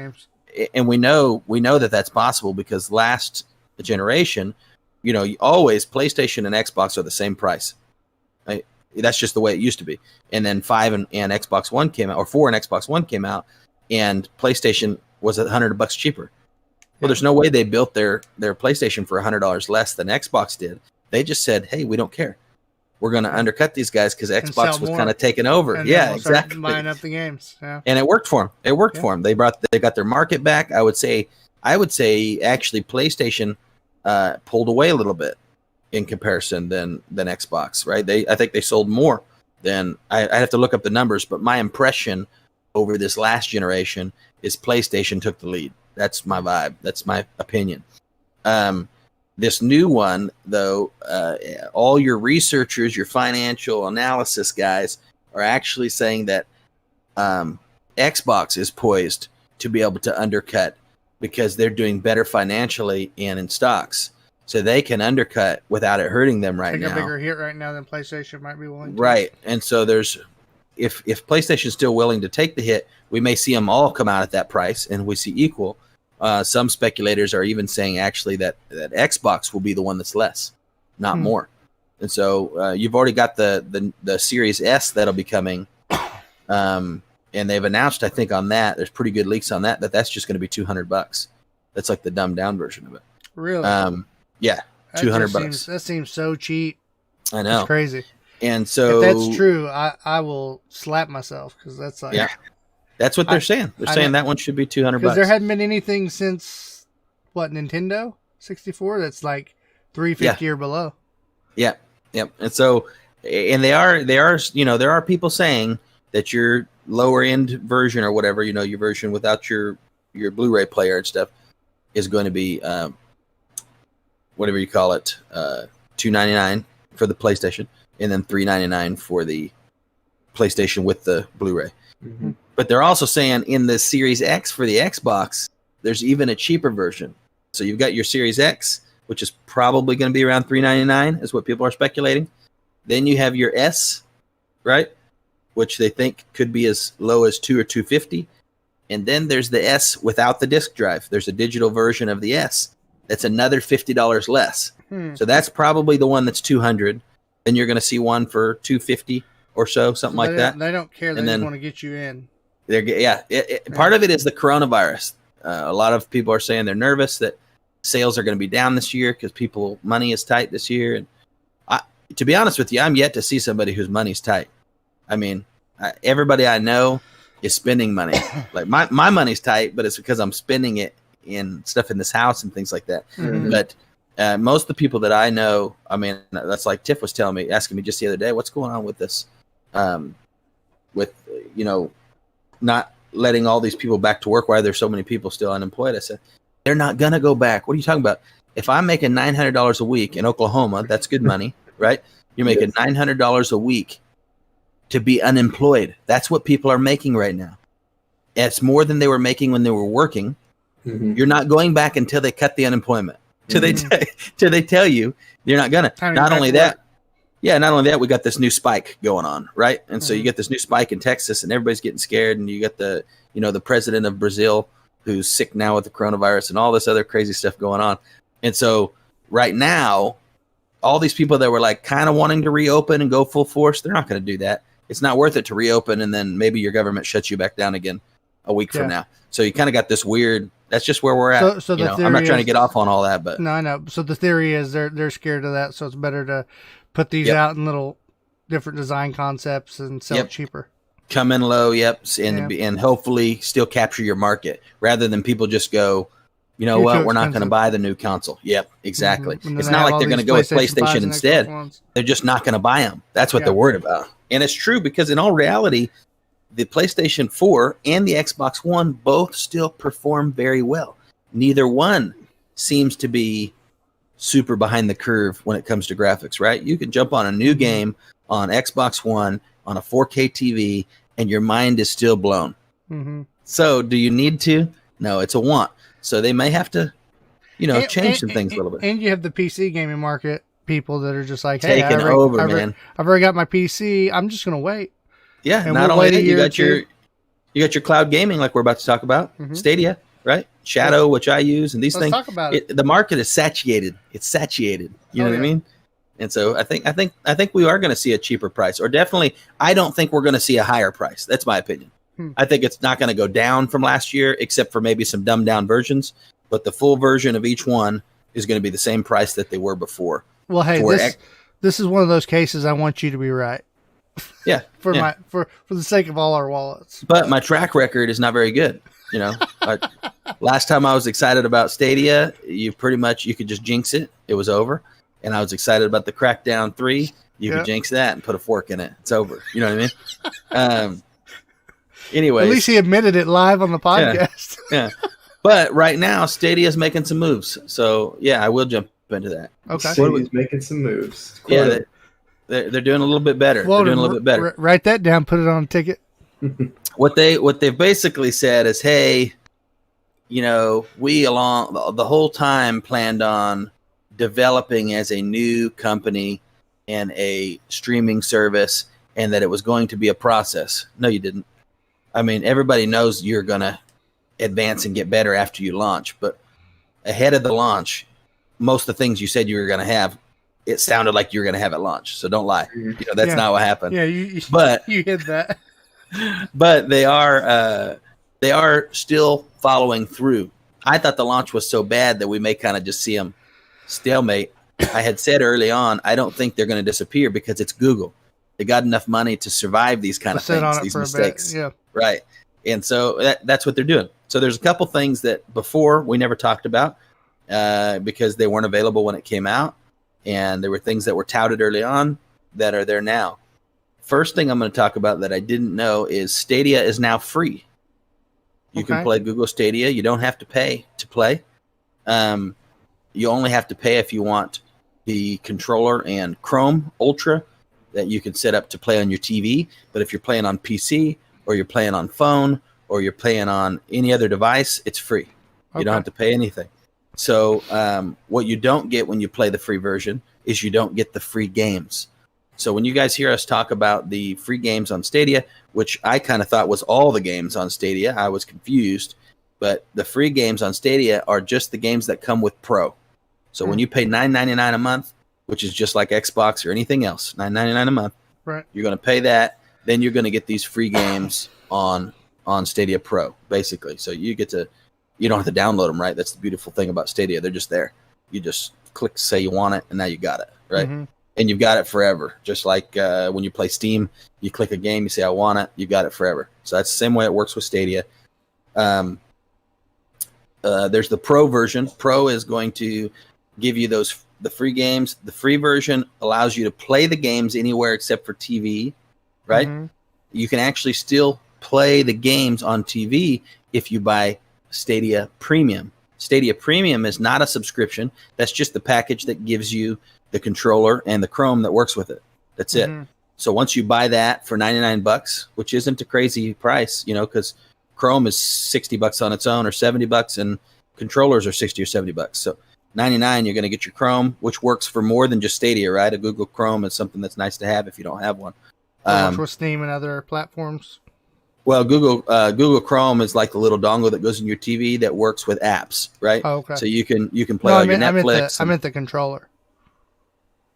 and we know that that's possible because last generation, always PlayStation and Xbox are the same price. Right? That's just the way it used to be. And then 5 and Xbox One came out, or 4 and Xbox One came out, and PlayStation was $100 cheaper. Well, there's no way they built their PlayStation for $100 less than Xbox did. They just said, "Hey, we don't care. We're going to undercut these guys because Xbox was kind of taken over." And yeah, exactly. Buying up the games. Yeah. And it worked for them. It worked for them. They got their market back. I would say actually PlayStation pulled away a little bit in comparison than Xbox. Right? I think they sold more than I have to look up the numbers, but my impression over this last generation is PlayStation took the lead. That's my vibe. That's my opinion. This new one, though, all your researchers, your financial analysis guys are actually saying that Xbox is poised to be able to undercut because they're doing better financially and in stocks. So they can undercut without it hurting them right now. Take a bigger hit right now than PlayStation might be willing to. Right. And so if PlayStation is still willing to take the hit, we may see them all come out at that price and we see equal. Some speculators are even saying actually that Xbox will be the one that's less, not more. And so you've already got the Series S that'll be coming. And they've announced, I think, on that, there's pretty good leaks on that's just going to be $200. That's like the dumbed down version of it. Really? Yeah, $200. That seems so cheap. I know. It's crazy. And so if that's true, I will slap myself because that's like that's what they're saying. They're saying that one should be $200. Because there hadn't been anything since Nintendo 64 that's like $350 or below. Yeah, yep. And so, and there are people saying that your lower end version or whatever, your version without your Blu-ray player and stuff is going to be whatever you call it, $299 for the PlayStation, and then $399 for the PlayStation with the Blu-ray. Mm-hmm. But they're also saying in the Series X for the Xbox, there's even a cheaper version. So you've got your Series X, which is probably going to be around $399, is what people are speculating. Then you have your S, right, which they think could be as low as $200 or $250. And then there's the S without the disc drive. There's a digital version of the S. That's another $50 less. So that's probably the one that's $200. Then you're going to see one for $250 or something like that. They don't care. They just want to get you in. Part of it is the coronavirus. A lot of people are saying they're nervous that sales are going to be down this year because money is tight this year. And to be honest with you, I'm yet to see somebody whose money's tight. I mean, everybody I know is spending money. Like my money's tight, but it's because I'm spending it in stuff in this house and things like that. Mm-hmm. But most of the people that I know, I mean, that's like Tiff was asking me just the other day, what's going on with this, not letting all these people back to work. Why there's so many people still unemployed? I said, they're not going to go back. What are you talking about? If I'm making $900 a week in Oklahoma, that's good money, right? You're making $900 a week to be unemployed. That's what people are making right now. It's more than they were making when they were working. Mm-hmm. You're not going back until they cut the unemployment. Till they tell you you're not gonna. Not only that, we got this new spike going on, right? And so you get this new spike in Texas, and everybody's getting scared. And you got the president of Brazil who's sick now with the coronavirus and all this other crazy stuff going on. And so right now, all these people that were like kind of wanting to reopen and go full force, they're not going to do that. It's not worth it to reopen, and then maybe your government shuts you back down again a week from now. So you kind of got this weird. That's just where we're at. So I'm not trying to get off on all that, but no, I know. So the theory is they're scared of that, so it's better to put these out in little different design concepts and sell it cheaper. Come in low, and hopefully still capture your market rather than people just go, we're not going to buy the new console. Yep, exactly. Mm-hmm. It's not like they're going to go with PlayStation instead. They're just not going to buy them. That's what they're worried about. And it's true because in all reality, the PlayStation 4 and the Xbox One both still perform very well. Neither one seems to be super behind the curve when it comes to graphics, right? You can jump on a new game on Xbox One on a 4K TV and your mind is still blown. Mm-hmm. So do you need to? No, it's a want. So they may have to, change some things a little bit. And you have the PC gaming market people that are just like, hey, taking over, man. I've already got my PC. I'm just going to wait. Yeah. And not only that, you got your cloud gaming, like we're about to talk about, Stadia, right? Shadow, which I use, and these things. Talk about it. The market is saturated. It's saturated. You know what I mean? And so I think we are going to see a cheaper price, or definitely, I don't think we're going to see a higher price. That's my opinion. I think it's not going to go down from last year, except for maybe some dumbed down versions. But the full version of each one is going to be the same price that they were before. Well, hey, this is one of those cases I want you to be right. Yeah. For the sake of all our wallets. But my track record is not very good. Last time I was excited about Stadia, you could just jinx it. It was over. And I was excited about the Crackdown 3. You could jinx that and put a fork in it. It's over. You know what I mean? Anyway, at least he admitted it live on the podcast. Yeah. But right now, Stadia is making some moves. So, yeah, I will jump into that. Okay. Stadia's making some moves. Yeah, they're doing a little bit better. Well, they're doing a little bit better. Write that down. Put it on a ticket. What they've basically said is, hey, we along the whole time planned on developing as a new company and a streaming service, and that it was going to be a process. No, you didn't. I mean, everybody knows you're going to advance and get better after you launch, but ahead of the launch, most of the things you said you were going to have, it sounded like you were going to have at launch. So don't lie. That's not what happened. Yeah, you hit that. But they are still following through. I thought the launch was so bad that we may kind of just see them stalemate. I had said early on, I don't think they're going to disappear because it's Google. They got enough money to survive these kind of things, these mistakes. Yeah. Right. And so that's what they're doing. So there's a couple things that before we never talked about because they weren't available when it came out. And there were things that were touted early on that are there now. First thing I'm going to talk about that I didn't know is Stadia is now free. You can play Google Stadia. You don't have to pay to play. You only have to pay if you want the controller and Chrome Ultra that you can set up to play on your TV. But if you're playing on PC or you're playing on phone or you're playing on any other device, it's free. You don't have to pay anything. So what you don't get when you play the free version is you don't get the free games. So when you guys hear us talk about the free games on Stadia, which I kind of thought was all the games on Stadia, I was confused. But the free games on Stadia are just the games that come with Pro. So when you pay $9.99 a month, which is just like Xbox or anything else, $9.99 a month, right? You're going to pay that. Then you're going to get these free games on Stadia Pro, basically. So you don't have to download them, right? That's the beautiful thing about Stadia. They're just there. You just click say you want it, and now you got it, right? Mm-hmm. And you've got it forever. Just like when you play Steam, you click a game, you say I want it, you got it forever. So that's the same way it works with Stadia. There's the Pro version. Pro is going to give you the free games. The free version allows you to play the games anywhere except for TV, right? Mm-hmm. You can actually still play the games on TV if you buy Stadia Premium. Stadia Premium is not a subscription. That's just the package that gives you the controller and the Chrome that works with it. That's it. So once you buy that for $99, which isn't a crazy price, because Chrome is $60 on its own or $70, and controllers are $60 or $70. So $99, you're going to get your Chrome, which works for more than just Stadia, right? A Google Chrome is something that's nice to have if you don't have one. With Steam and other platforms. Well, Google Chrome is like the little dongle that goes in your TV that works with apps, right? Oh, okay. So you can play all your Netflix. I meant the controller.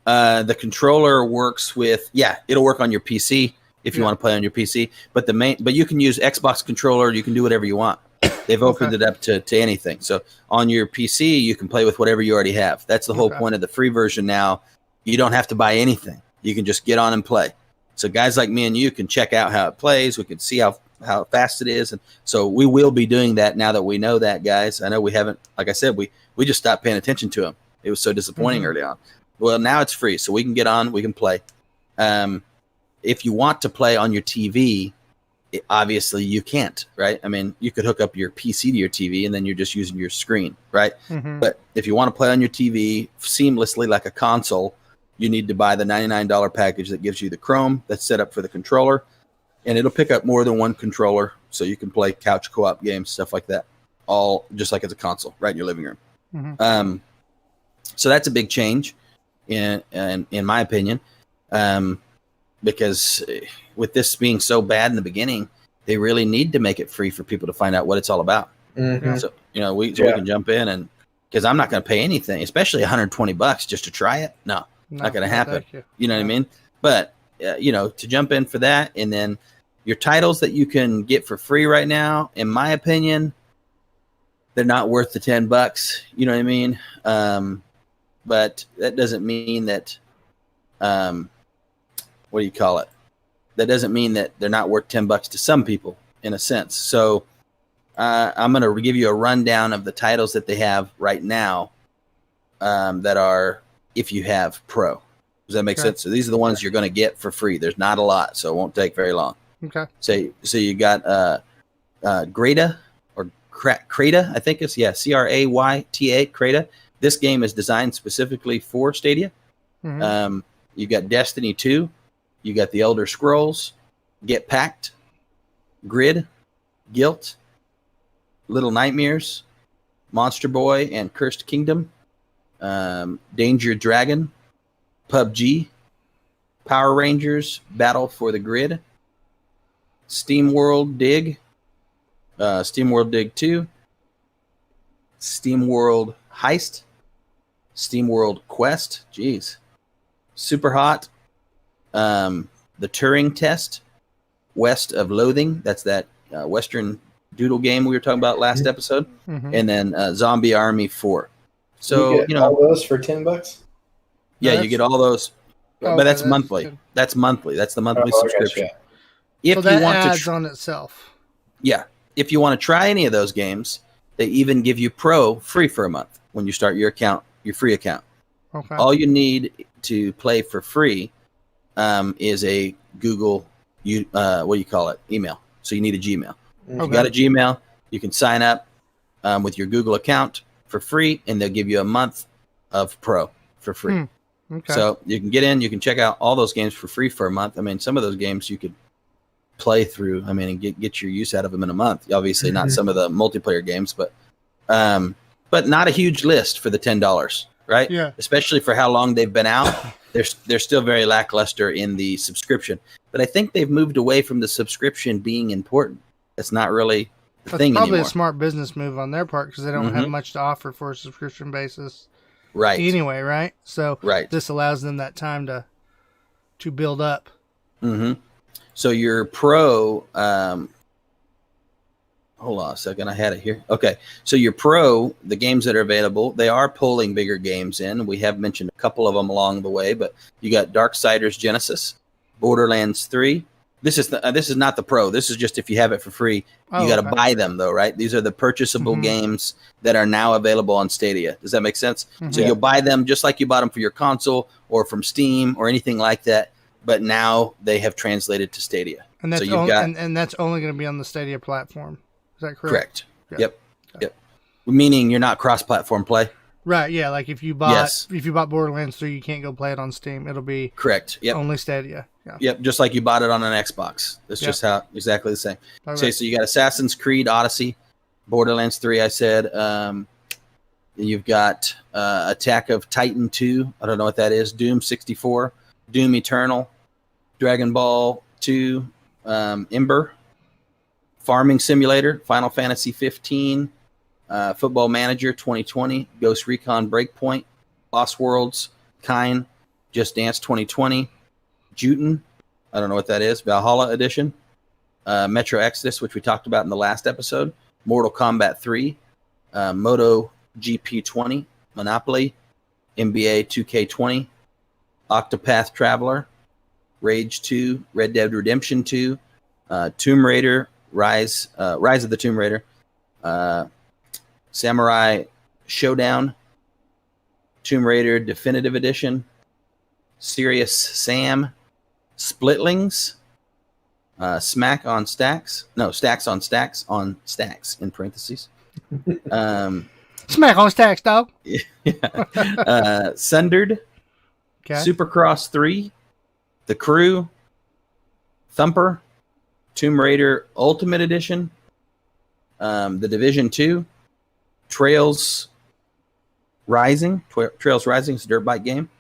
The controller works with it'll work on your PC if you want to play on your PC. But you can use Xbox controller. You can do whatever you want. They've opened it up to anything. So on your PC, you can play with whatever you already have. That's the whole point of the free version now. You don't have to buy anything. You can just get on and play. So guys like me and you can check out how it plays. We can see how fast it is. And so we will be doing that now that we know that, guys. I know we haven't, like I said, we just stopped paying attention to them. It was so disappointing early on. Well, now it's free, so we can get on, we can play. If you want to play on your TV, obviously you can't, right? I mean, you could hook up your PC to your TV and then you're just using your screen, right? Mm-hmm. But if you want to play on your TV seamlessly like a console, you need to buy the $99 package that gives you the Chrome that's set up for the controller, and it'll pick up more than one controller, so you can play couch co-op games, stuff like that, all just like it's a console right in your living room. Mm-hmm. So that's a big change, in my opinion, because with this being so bad in the beginning, they really need to make it free for people to find out what it's all about. Mm-hmm. So we can jump in, and because I'm not going to pay anything, especially $120 just to try it. No, not going to happen. You know what I mean? But to jump in for that, and then your titles that you can get for free right now, in my opinion, they're not worth the $10. You know what I mean? But that doesn't mean that. What do you call it? That doesn't mean that they're not worth $10 to some people, in a sense. So I'm going to give you a rundown of the titles that they have right now that are if you have Pro. Does that make sense? So these are the ones you're going to get for free. There's not a lot, so it won't take very long. Okay. So you got Greta or Creta, I think it's Crayta, Creta. This game is designed specifically for Stadia. Mm-hmm. You got Destiny 2. You got The Elder Scrolls, Get Packed, Grid, Guilt, Little Nightmares, Monster Boy and Cursed Kingdom, Danger Dragon, PUBG, Power Rangers, Battle for the Grid, SteamWorld Dig, SteamWorld Dig 2, SteamWorld Heist, SteamWorld Quest, Super Hot, the Turing Test, West of Loathing, that's that Western doodle game we were talking about last episode, and then Zombie Army 4. So you get all those for $10. Yeah, you get all those, but that's monthly. Good. That's monthly. That's the monthly subscription. Gotcha. So that adds on itself. Yeah, if you want to try any of those games, they even give you Pro free for a month when you start your account, your free account. Okay. All you need to play for free is a Google, email. So you need a Gmail. If you got a Gmail, you can sign up with your Google account for free, and they'll give you a month of Pro for free. Okay. So you can get in, you can check out all those games for free for a month. I mean, some of those games you could play through, and get your use out of them in a month. Obviously, not some of the multiplayer games, but not a huge list for the $10, right? Yeah. Especially for how long they've been out. They're still very lackluster in the subscription. But I think they've moved away from the subscription being important. It's not really the thing anymore. Probably a smart business move on their part because they don't have much to offer for a subscription basis. Right. Anyway, right? So this allows them that time to build up. Mm-hmm. So your Pro, hold on a second, I had it here. Okay, so your Pro, the games that are available, they are pulling bigger games in. We have mentioned a couple of them along the way, but you got Darksiders Genesis, Borderlands 3. This is not the Pro. This is just if you have it for free. You got to buy them though, right? These are the purchasable games that are now available on Stadia. Does that make sense? So you'll buy them just like you bought them for your console or from Steam or anything like that. But now they have translated to Stadia. And that's, so and that's only going to be on the Stadia platform. Is that correct? Correct. Yep. Meaning you're not cross-platform play. Right. Yeah. Like if you bought Borderlands 3, you can't go play it on Steam. It'll be correct. Yep. Only Stadia. Yeah. Yep. Just like you bought it on an Xbox. That's just how exactly the same. Okay. So you got Assassin's Creed Odyssey, Borderlands 3. I said. You've got Attack of Titan 2. I don't know what that is. Doom 64, Doom Eternal, Dragon Ball 2, Ember, Farming Simulator, Final Fantasy 15, Football Manager 2020, Ghost Recon Breakpoint, Lost Worlds, Kine, Just Dance 2020, Juten, I don't know what that is, Valhalla Edition, Metro Exodus, which we talked about in the last episode, Mortal Kombat 3, Moto GP 20, Monopoly, NBA 2K20, Octopath Traveler, Rage 2, Red Dead Redemption 2, Tomb Raider, Rise of the Tomb Raider, Samurai Showdown, Tomb Raider Definitive Edition, Serious Sam, Splitlings, Smack on Stacks. No, Stacks on Stacks on Stacks in parentheses. Smack on Stacks, dog. Sundered. Okay. Supercross 3. The Crew. Thumper. Tomb Raider Ultimate Edition. The Division 2. Trails Rising. Trails Rising is a dirt bike game.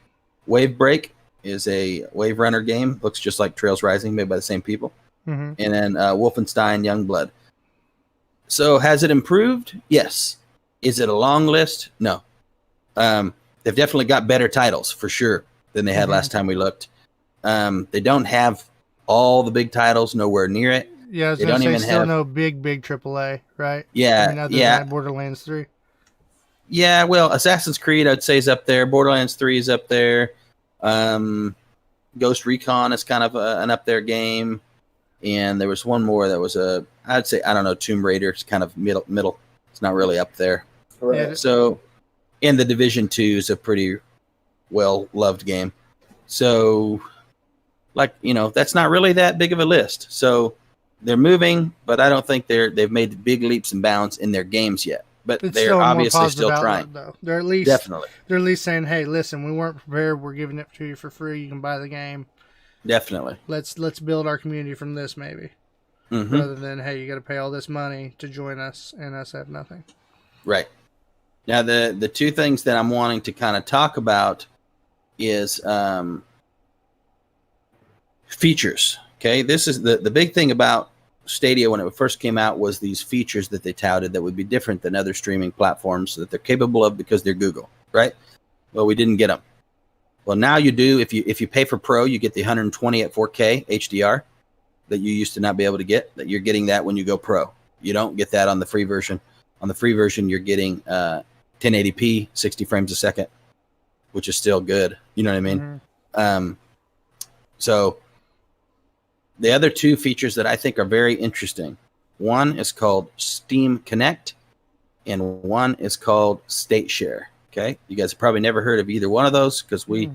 Wave Break is a Wave Runner game. Looks just like Trails Rising, made by the same people. Mm-hmm. And then Wolfenstein Youngblood. So has it improved? Yes. Is it a long list? No. They've definitely got better titles for sure than they had last time we looked. They don't have all the big titles, nowhere near it. Yeah, I was going to say still no big AAA, right? Yeah, other than Borderlands 3. Yeah, well, Assassin's Creed I'd say is up there. Borderlands 3 is up there. Ghost Recon is kind of an up there game. And there was one more that was I'd say, I don't know, Tomb Raider. It's kind of middle. It's not really up there. Right. Yeah. So, and the Division 2 is a pretty well-loved game. So, that's not really that big of a list. So, they're moving, but I don't think they've made big leaps and bounds in their games yet. But It's they're obviously still outlook, trying. though. They're at least saying, "Hey, listen, we weren't prepared. We're giving it to you for free. You can buy the game. Definitely. Let's build our community from this, maybe, rather than hey, you got to pay all this money to join us, and us have nothing." Right. Now, the two things that I'm wanting to kind of talk about is features. Okay, this is the big thing about Stadia when it first came out was these features that they touted that would be different than other streaming platforms that they're capable of because they're Google, right? Well, we didn't get them. Well, now you do. If you pay for Pro, you get the 120 at 4K HDR that you used to not be able to get. That you're getting that when you go Pro. You don't get that on the free version. On the free version, you're getting 1080p, 60 frames a second, which is still good. You know what I mean? So the other two features that I think are very interesting, one is called Steam Connect, and one is called State Share. Okay, you guys have probably never heard of either one of those because we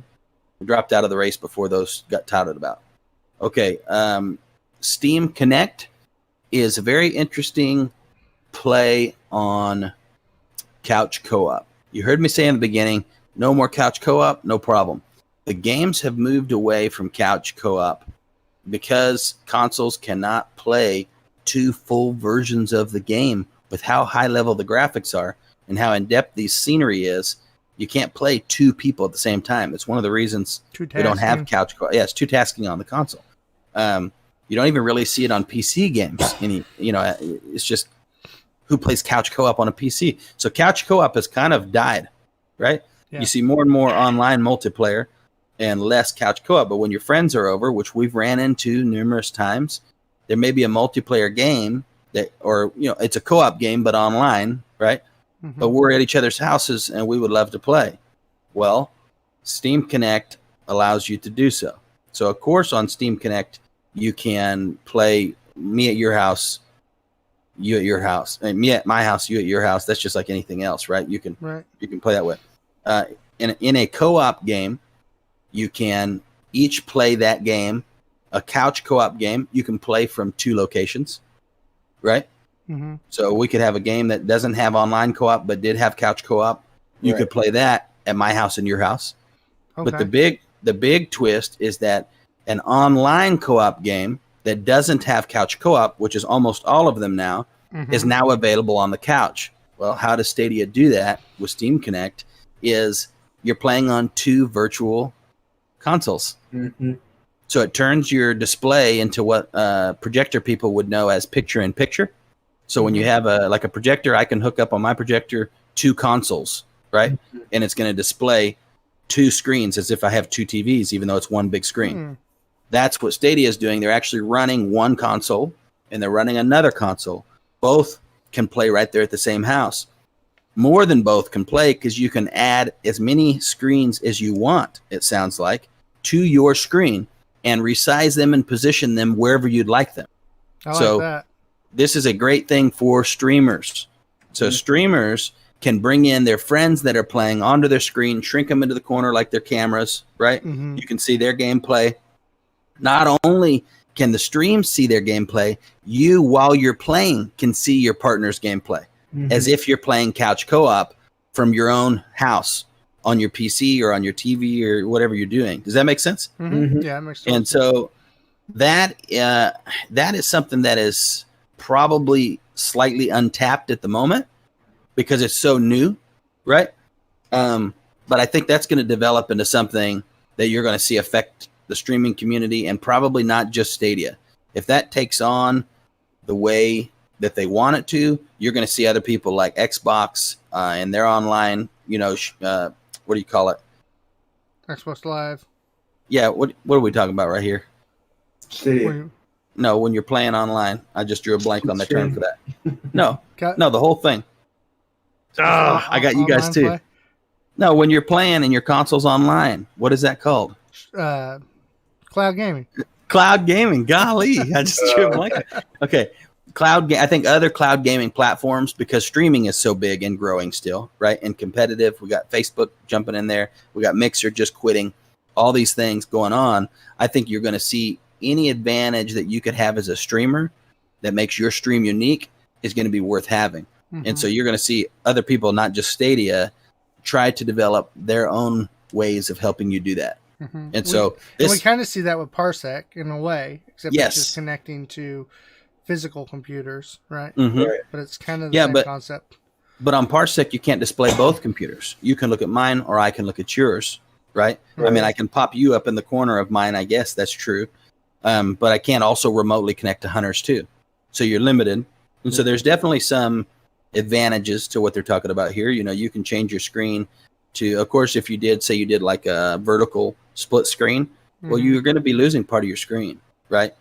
dropped out of the race before those got touted about. Okay, Steam Connect is a very interesting play on couch co-op. You heard me say in the beginning, no more couch co-op, no problem. The games have moved away from couch co-op because consoles cannot play two full versions of the game with how high level the graphics are and how in-depth the scenery is. You can't play two people at the same time. It's one of the reasons we don't have couch co-op. Yeah, it's two tasking on the console. You don't even really see it on PC games. It's just who plays couch co-op on a PC. So couch co-op has kind of died, right? Yeah. You see more and more online multiplayer and less couch co-op. But when your friends are over, which we've ran into numerous times, there may be a multiplayer game it's a co-op game, but online, right? But we're at each other's houses and we would love to play. Well, Steam Connect allows you to do so. So, of course, on Steam Connect, you can play me at your house, you at your house, and me at my house, you at your house. That's just like anything else, right? You can play that way. In a co-op game, you can each play that game. A couch co-op game, you can play from two locations, right? So we could have a game that doesn't have online co-op but did have couch co-op. You could play that at my house and your house. Okay. But the big twist is that an online co-op game that doesn't have couch co-op, which is almost all of them now, is now available on the couch. Well, how does Stadia do that with Steam Connect is you're playing on two virtual consoles. So it turns your display into what projector people would know as picture-in-picture. So when you have a projector, I can hook up on my projector two consoles, right? And it's going to display two screens as if I have two TVs, even though it's one big screen. That's what Stadia is doing. They're actually running one console and they're running another console. Both can play right there at the same house. More than both can play because you can add as many screens as you want, it sounds like, to your screen and resize them and position them wherever you'd like them. I like that. This is a great thing for streamers. So streamers can bring in their friends that are playing onto their screen, shrink them into the corner like their cameras, right? You can see their gameplay. Not only can the stream see their gameplay? You, while you're playing, can see your partner's gameplay as if you're playing couch co-op from your own house on your PC or on your TV or whatever you're doing. Does that make sense? Yeah, it makes sense. And so that is something that is probably slightly untapped at the moment because it's so new, right? But I think that's going to develop into something that you're going to see affect the streaming community and probably not just Stadia. If that takes on the way that they want it to, you're going to see other people like Xbox and their online, what do you call it? Xbox Live. Yeah, what are we talking about right here? Stadia. No, when you're playing online. I just drew a blank on the term for that. No, the whole thing. I got you guys too. Play? No, when you're playing and your console's online, what is that called? Cloud gaming. Cloud gaming. Golly, I just drew a blank. Okay, I think other cloud gaming platforms, because streaming is so big and growing still, right? And competitive. We got Facebook jumping in there. We got Mixer just quitting. All these things going on. I think you're going to see any advantage that you could have as a streamer that makes your stream unique is going to be worth having. And so you're going to see other people, not just Stadia, try to develop their own ways of helping you do that. And so we kind of see that with Parsec in a way, except Yes. it's just connecting to physical computers, right? Right. But it's kind of the same concept. But on Parsec, you can't display both computers. You can look at mine or I can look at yours, right? I mean, I can pop you up in the corner of mine, I guess that's true. But I can't also remotely connect to Hunter's too. So you're limited. And so there's definitely some advantages to what they're talking about here. You can change your screen to, of course, if you did like a vertical split screen, well, you're going to be losing part of your screen, right?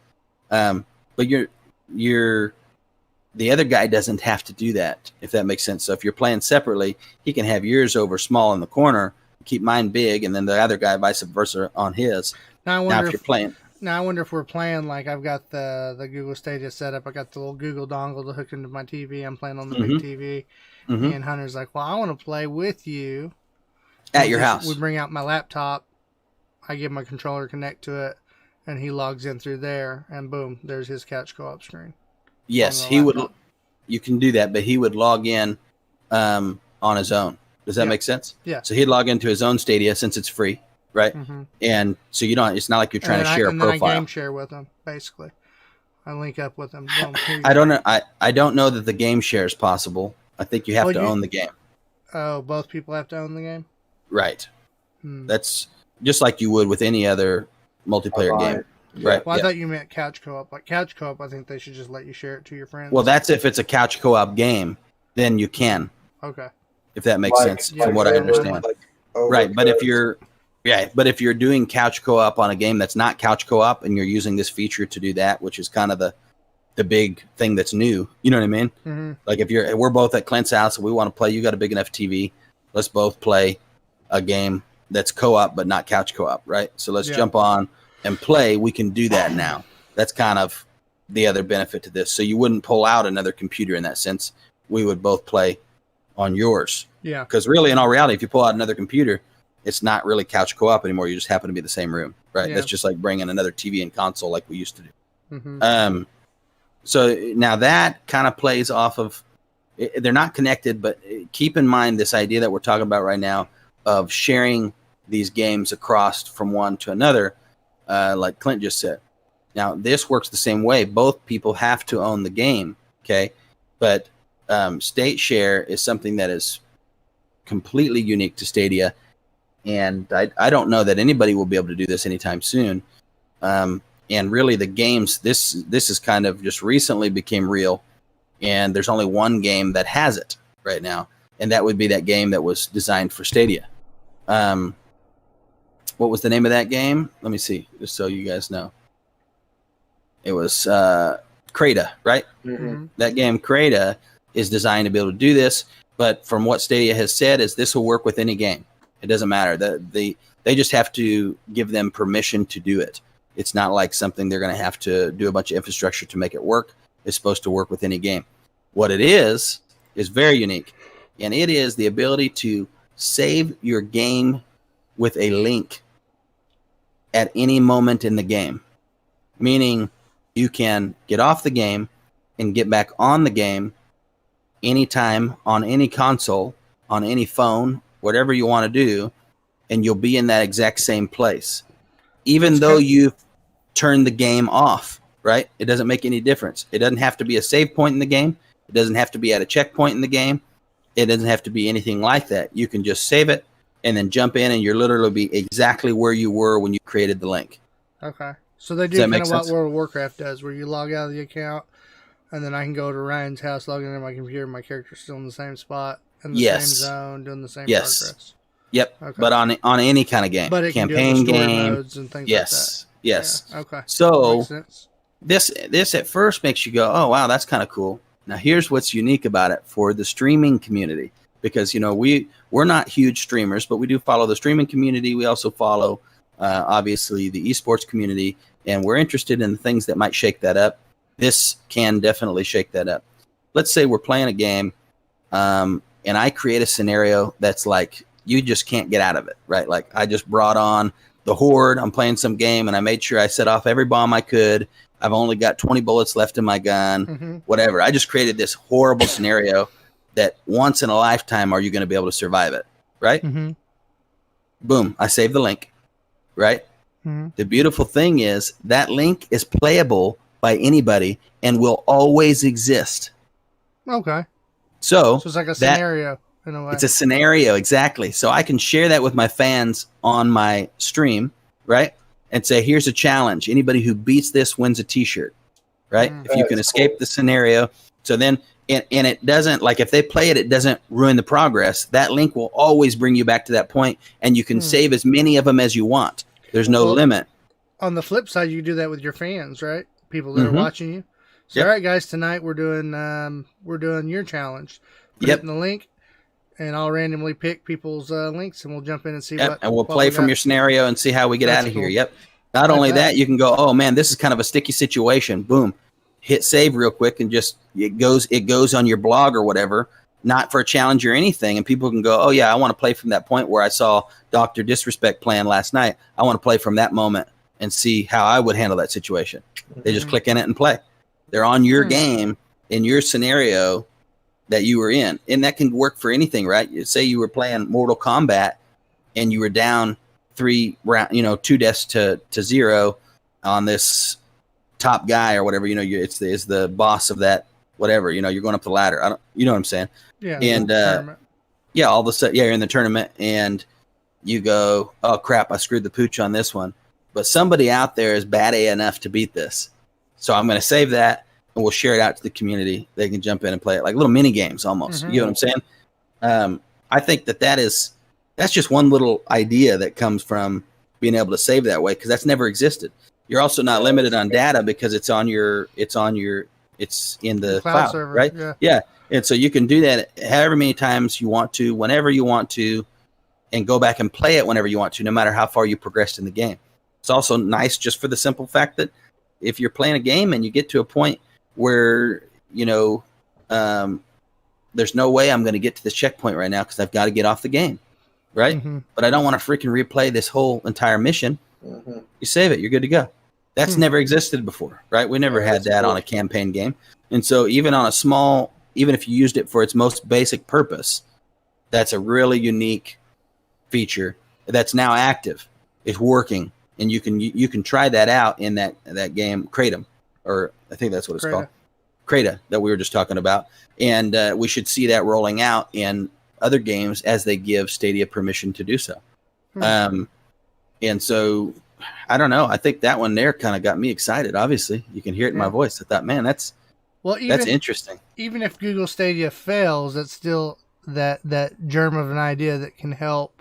But the other guy doesn't have to do that, if that makes sense. So if you're playing separately, he can have yours over small in the corner, keep mine big, and then the other guy vice versa on his. Now if you're playing. Now I wonder if we're playing, like I've got the Google Stadia set up. I got the little Google dongle to hook into my TV. I'm playing on the big TV. And Hunter's like, well, I want to play with you. At your house. We bring out my laptop. I give my controller, connect to it, and he logs in through there, and boom, there's his couch co-op screen. Yes, he would. You can do that, but he would log in on his own. Does that make sense? Yeah. So he'd log into his own Stadia since it's free, right? And so it's not like you're trying to share a profile. I game share with him, basically. I link up with him. I don't know. I don't know that the game share is possible. I think you have to own the game. Oh, both people have to own the game? Right. That's just like you would with any other multiplayer game. Right. Well, I thought you meant couch co-op. Like couch co-op, I think they should just let you share it to your friends. Well, that's if it's a couch co-op game, then you can. Okay. If that makes sense, from what I understand. Right. But if you're doing couch co-op on a game that's not couch co-op and you're using this feature to do that, which is kind of the big thing that's new, you know what I mean? Like if we're both at Clint's house and we want to play, you got a big enough TV, let's both play a game that's co-op but not couch co-op, right? So let's jump on and play. We can do that now. That's kind of the other benefit to this. So you wouldn't pull out another computer in that sense. We would both play on yours. Yeah. Because really, in all reality, if you pull out another computer, it's not really couch co-op anymore. You just happen to be in the same room, right? Yeah. That's just like bringing another TV and console like we used to do. So now that kind of plays off of, they're not connected, but keep in mind this idea that we're talking about right now of sharing these games across from one to another, like Clint just said. Now, this works the same way. Both people have to own the game, okay? But state share is something that is completely unique to Stadia, and I don't know that anybody will be able to do this anytime soon. And really, the games, this is kind of just recently became real, and there's only one game that has it right now, and that would be that game that was designed for Stadia. What was the name of that game? Let me see, just so you guys know. It was Crata, right? That game, Crata, is designed to be able to do this, but from what Stadia has said is this will work with any game. It doesn't matter. They just have to give them permission to do it. It's not like something they're going to have to do a bunch of infrastructure to make it work. It's supposed to work with any game. What it is very unique, and it is the ability to save your game with a link at any moment in the game. Meaning, you can get off the game and get back on the game anytime on any console, on any phone, whatever you want to do, and you'll be in that exact same place. Even though you've turned the game off, right? It doesn't make any difference. It doesn't have to be a save point in the game. It doesn't have to be at a checkpoint in the game. It doesn't have to be anything like that. You can just save it and then jump in, and you're literally be exactly where you were when you created the link. Okay. So they do kind of what World of Warcraft does, where you log out of the account, and then I can go to Ryan's house, log into my computer, my character's still in the same spot, in the same zone, doing the same progress. Yep. Okay. But on any kind of game, but it campaign can do game, modes and things yes, like that. Yes. Yeah. Okay. So this at first makes you go, oh wow, that's kind of cool. Now here's what's unique about it for the streaming community, because we're not huge streamers, but we do follow the streaming community. We also follow obviously the esports community, and we're interested in the things that might shake that up. This can definitely shake that up. Let's say we're playing a game, and I create a scenario that's like you just can't get out of it, right? Like I just brought on the Horde. I'm playing some game, and I made sure I set off every bomb I could. I've only got 20 bullets left in my gun, whatever. I just created this horrible scenario that once in a lifetime are you going to be able to survive it, right? Boom, I saved the link, right? The beautiful thing is that link is playable by anybody and will always exist. Okay. So it's like a scenario in a way. It's a scenario, exactly. So I can share that with my fans on my stream, right? And say, here's a challenge. Anybody who beats this wins a t-shirt, right? If you can escape the scenario. So then, and it doesn't, like if they play it, it doesn't ruin the progress. That link will always bring you back to that point, and you can save as many of them as you want. There's no limit. On the flip side, you do that with your fans, right? People that are watching you. So, all right, guys, tonight we're doing your challenge. Put it in the link, and I'll randomly pick people's links, and we'll jump in and see what. And we'll play from your scenario and see how we get out of here. Yep. Not only that, you can go, oh man, this is kind of a sticky situation. Boom, hit save real quick, and just it goes on your blog or whatever. Not for a challenge or anything, and people can go, oh yeah, I want to play from that point where I saw Dr. Disrespect playing last night. I want to play from that moment and see how I would handle that situation. They just click in it and play. They're on your game in your scenario that you were in, and that can work for anything, right? You say you were playing Mortal Kombat and you were down 2 deaths to 0 on this top guy or whatever. It's the boss of that whatever. You're going up the ladder. You know what I'm saying? Yeah. And all of a sudden, you're in the tournament and you go, oh crap, I screwed the pooch on this one. But somebody out there is bad A enough to beat this. So I'm going to save that, and we'll share it out to the community. They can jump in and play it like little mini games almost. You know what I'm saying? I think that's just one little idea that comes from being able to save that way, because that's never existed. You're also not limited on data because it's in the cloud server, right? Yeah. And so you can do that however many times you want to, whenever you want to, and go back and play it whenever you want to, no matter how far you progressed in the game. It's also nice just for the simple fact that if you're playing a game and you get to a point where, there's no way I'm going to get to this checkpoint right now because I've got to get off the game, right? But I don't want to freaking replay this whole entire mission. You save it, you're good to go. That's never existed before, right? We never had that on a campaign game. And so even if you used it for its most basic purpose, that's a really unique feature that's now active. It's working. And you can try that out in that game, Kratom, or I think that's what it's called, Krata, that we were just talking about. And we should see that rolling out in other games as they give Stadia permission to do so. And so, I don't know. I think that one there kind of got me excited. Obviously, you can hear it in my voice. I thought, man, that's interesting. Even if Google Stadia fails, it's still that germ of an idea that can help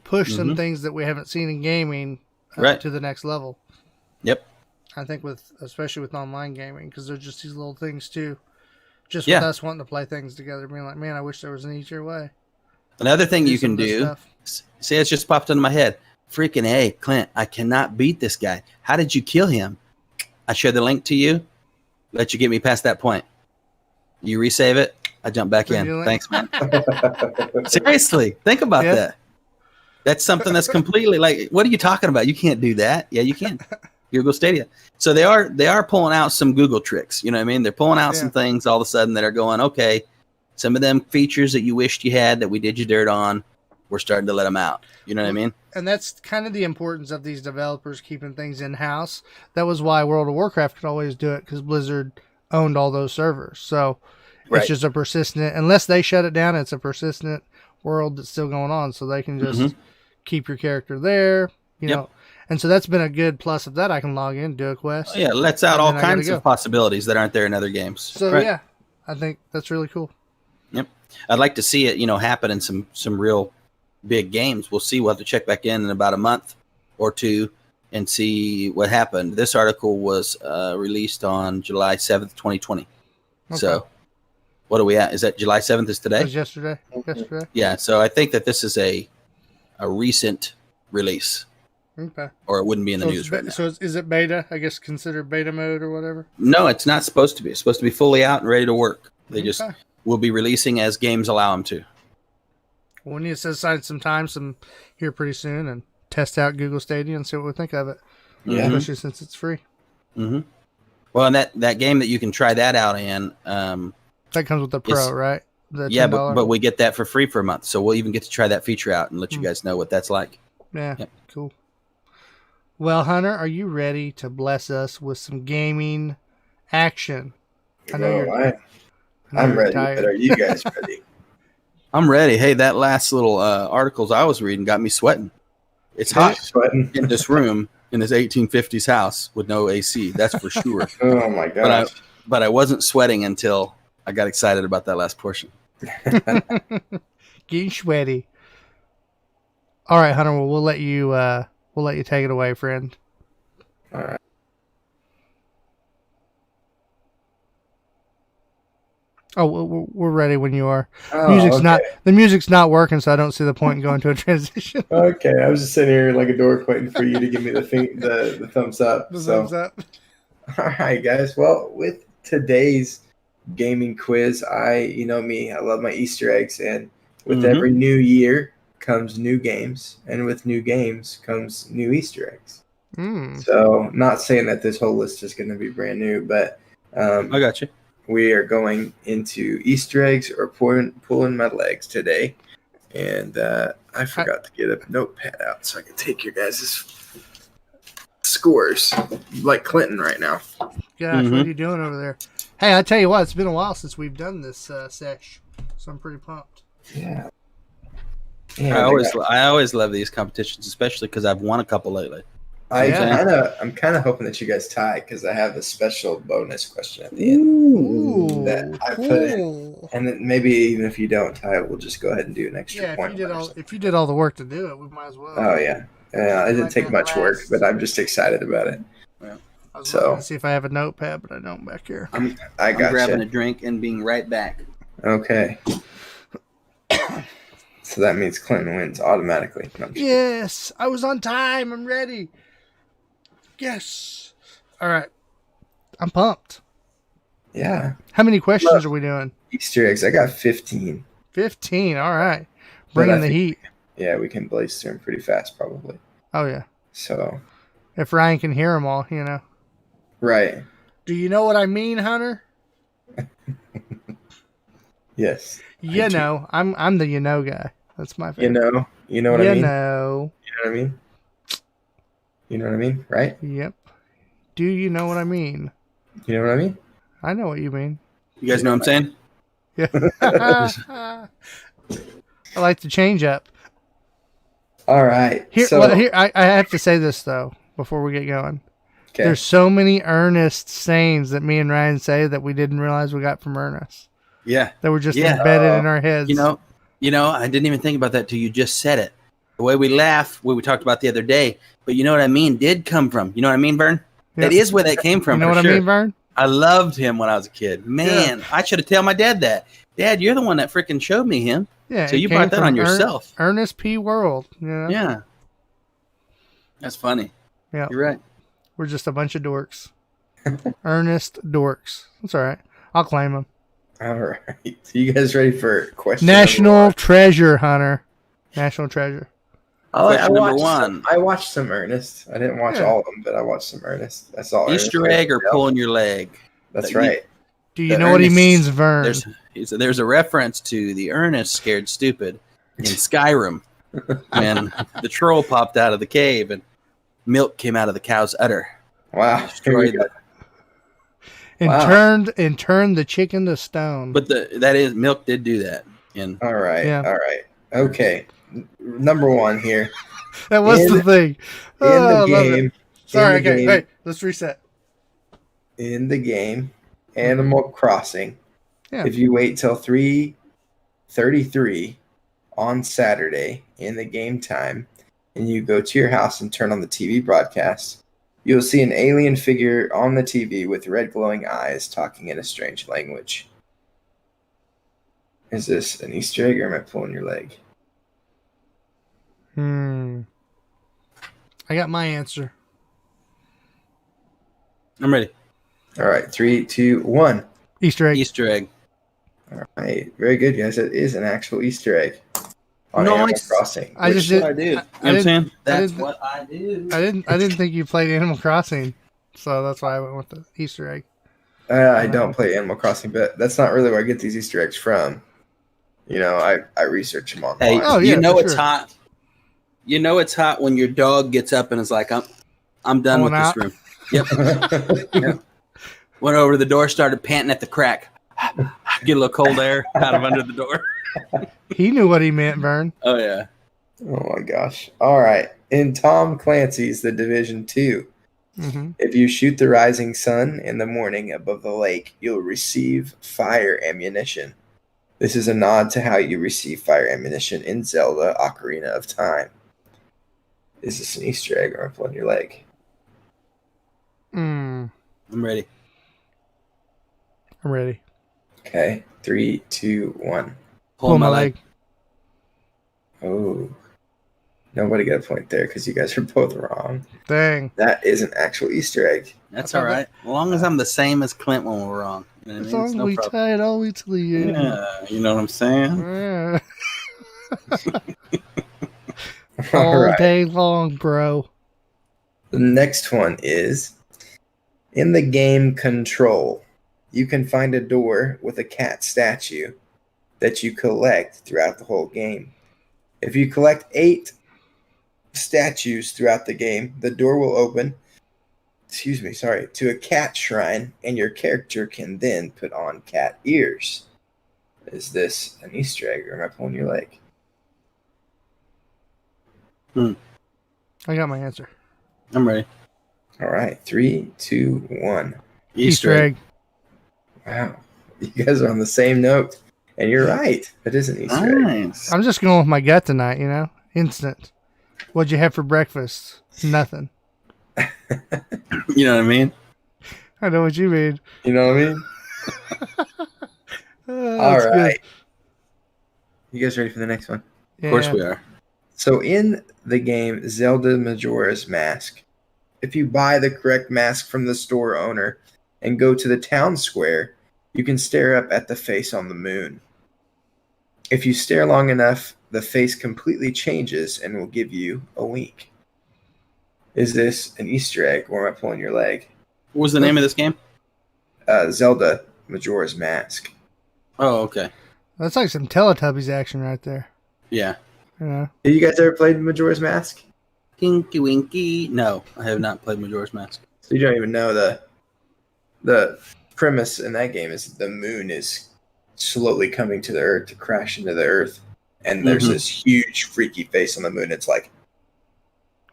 push some things that we haven't seen in gaming to the next level. Yep. I think especially with online gaming, because there's just these little things too. Just with us wanting to play things together, being like, man, I wish there was an easier way. Another thing you can do, see, it's just popped into my head. Freaking A, Clint, I cannot beat this guy. How did you kill him? I share the link to you, let you get me past that point. You resave it, I jump back in. Thanks, man. Seriously, think about that. That's something that's completely like, what are you talking about? You can't do that. Yeah, you can. Google Stadia. So they are pulling out some Google tricks. You know what I mean? They're pulling out some things all of a sudden that are going, okay, some of them features that you wished you had that we did you dirt on, we're starting to let them out. You know what I mean? And that's kind of the importance of these developers keeping things in-house. That was why World of Warcraft could always do it, because Blizzard owned all those servers. So it's just a persistent, unless they shut it down, it's a persistent world that's still going on. So they can just keep your character there, you know. And so that's been a good plus of that. I can log in, do a quest. Oh, yeah, lets out all kinds of possibilities that aren't there in other games. So yeah, I think that's really cool. Yep. I'd like to see it, happen in some real big games. We'll see. We'll have to check back in about a month or two and see what happened. This article was released on July 7th, 2020. Okay. So what are we at? Is that July 7th is today? It was yesterday. Yeah, so I think that this is a recent release. Okay. Or it wouldn't be in the news right now. So is it beta? I guess considered beta mode or whatever? No, it's not supposed to be. It's supposed to be fully out and ready to work. They just will be releasing as games allow them to. Well, we need to set aside some time here pretty soon and test out Google Stadia and see what we think of it. Yeah. Especially since it's free. Mm-hmm. Well, and that game that you can try that out in... that comes with the Pro, right? The yeah, but we get that for free for a month. So we'll even get to try that feature out and let you guys know what that's like. Yeah, cool. Well, Hunter, are you ready to bless us with some gaming action? I'm ready, but are you guys ready? I'm ready. Hey, that last little articles I was reading got me sweating. It's hot in this room in this 1850s house with no AC. That's for sure. Oh my gosh! But I wasn't sweating until I got excited about that last portion. Getting sweaty. All right, Hunter. Well, we'll let you take it away, friend. All right. Oh, we're ready when you are. Oh, The music's not working, so I don't see the point in going to a transition. Okay, I was just sitting here like a dork waiting for you to give me the thumbs up. Thumbs up. All right, guys. Well, with today's gaming quiz, you know me, I love my Easter eggs, and with every new year comes new games, and with new games comes new Easter eggs. So, not saying that this whole list is going to be brand new, but I got you. We are going into Easter eggs or pulling my legs today. And I forgot to get a notepad out so I can take your guys' scores. Like Clinton right now. Gosh, what are you doing over there? Hey, I tell you what, it's been a while since we've done this sesh, so I'm pretty pumped. Yeah. I always love these competitions, especially because I've won a couple lately. I'm kind of hoping that you guys tie because I have a special bonus question at the end that I put in, and then maybe even if you don't tie, we'll just go ahead and do an extra point. If you did all the work to do it, we might as well. Oh yeah, it didn't take much work, but I'm just excited about it. Yeah. I was looking to see if I have a notepad, but I don't back here. I'm grabbing a drink and being right back. Okay. So that means Clinton wins automatically. Yes, I was on time. I'm ready. Yes. All right. I'm pumped. Yeah. How many questions are we doing? Easter eggs. I got 15. 15. All right. Bringing the heat. Yeah, we can blaze through them pretty fast, probably. Oh, yeah. So. If Ryan can hear them all, Right. Do you know what I mean, Hunter? Yes. I'm the guy. That's my favorite. You know what I mean? You know what I mean? You know what I mean, right? Yep. Do you know what I mean? You know what I mean? I know what you mean. You guys know what I'm saying? Yeah. I like to change up. All right. I have to say this, though, before we get going. Okay. There's so many Ernest sayings that me and Ryan say that we didn't realize we got from Ernest. Yeah. That were just embedded in our heads. I didn't even think about that till you just said it. The way we laugh, what we talked about the other day, but you know what I mean, did come from. You know what I mean, Vern? Yep. That is where that came from. You know what I mean, Vern? I loved him when I was a kid. Man, I should have told my dad that. Dad, you're the one that freaking showed me him. Yeah. So you brought that on yourself. Ernest P. World. Yeah. That's funny. Yeah. You're right. We're just a bunch of dorks. Ernest dorks. That's all right. I'll claim them. All right. So you guys ready for questions? National treasure, Hunter. National treasure. Question number one. I watched some Ernest. I didn't watch all of them, but I watched some Ernest. That's all. Easter egg or pulling your leg? That's right. Do you know what he means, Vern? There's a reference to the Ernest Scared Stupid in Skyrim when the troll popped out of the cave and milk came out of the cow's udder. Wow. Turned the chicken to stone. But milk did do that. All right. Okay. Number one here. That was the thing. In the game. Sorry, okay. Hey, let's reset. In the game, Animal Crossing. Yeah. If you wait till 3:33 on Saturday in the game time, and you go to your house and turn on the TV broadcast, you'll see an alien figure on the TV with red glowing eyes talking in a strange language. Is this an Easter egg or am I pulling your leg? I got my answer. I'm ready. All right, 3, 2, 1. Easter egg. Easter egg. All right, very good, guys. It is an actual Easter egg on Animal Crossing. That's what I do. You know what I'm saying? That's what I do. I didn't think you played Animal Crossing, so that's why I went with the Easter egg. I don't play Animal Crossing, but that's not really where I get these Easter eggs from. You know, I research them online. Hey, you know it's hot. You know it's hot when your dog gets up and is like, I'm done with this room. Yep. Yep. Went over to the door, started panting at the crack. Get a little cold air out of under the door. He knew what he meant, Vern. Oh, yeah. Oh, my gosh. All right. In Tom Clancy's The Division 2, if you shoot the rising sun in the morning above the lake, you'll receive fire ammunition. This is a nod to how you receive fire ammunition in Zelda Ocarina of Time. Is this an Easter egg or I'm pulling your leg? I'm ready. I'm ready. Okay. 3, 2, 1. Pull my leg. Oh. Nobody got a point there because you guys are both wrong. Dang. That is an actual Easter egg. That's all right. As long as I'm the same as Clint when we're wrong. You know what I mean? As long as we tie it all the way to the end. Yeah. You know what I'm saying? Yeah. All day long, bro. The next one is, in the game Control, you can find a door with a cat statue that you collect throughout the whole game. If you collect 8 statues throughout the game, the door will open, to a cat shrine, and your character can then put on cat ears. Is this an Easter egg or am I pulling your leg? I got my answer. I'm ready. All right, 3, 2, 1. Easter egg. Wow, you guys are on the same note, and you're right. It is an Easter egg. I'm just going with my gut tonight. You know, instant. What'd you have for breakfast? Nothing. You know what I mean? I know what you mean. You know what I mean? All right. Good. You guys ready for the next one? Yeah. Of course we are. So in the game Zelda Majora's Mask, if you buy the correct mask from the store owner and go to the town square, you can stare up at the face on the moon. If you stare long enough, the face completely changes and will give you a wink. Is this an Easter egg or am I pulling your leg? What was the name of this game? Zelda Majora's Mask. Oh, okay. That's like some Teletubbies action right there. Yeah. Yeah. Have you guys ever played Majora's Mask? Kinky Winky. No, I have not played Majora's Mask. So you don't even know the premise in that game is the moon is slowly coming to the earth to crash into the earth, and there's this huge freaky face on the moon. It's like,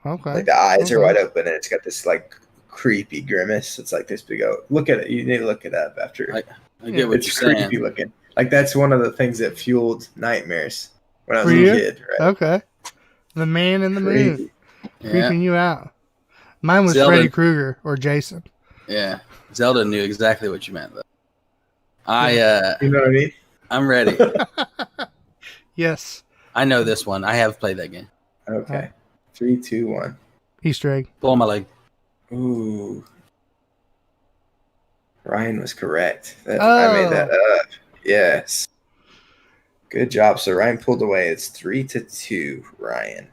like the eyes are wide open, and it's got this like creepy grimace. It's like this big. Look at it. You need to look it up after. I get what it's you're creepy saying. Looking. Like that's one of the things that fueled nightmares when I was a kid. Right? Okay. The man in the moon. Creeping you out. Mine was Zelda. Freddy Krueger or Jason. Yeah. Zelda knew exactly what you meant, though. You know what I mean? I'm ready. Yes. I know this one. I have played that game. Okay. 3, 2, 1. Easter egg. Pull my leg. Ooh. Ryan was correct. I made that up. Yes. Good job. So Ryan pulled away. It's 3-2, Ryan.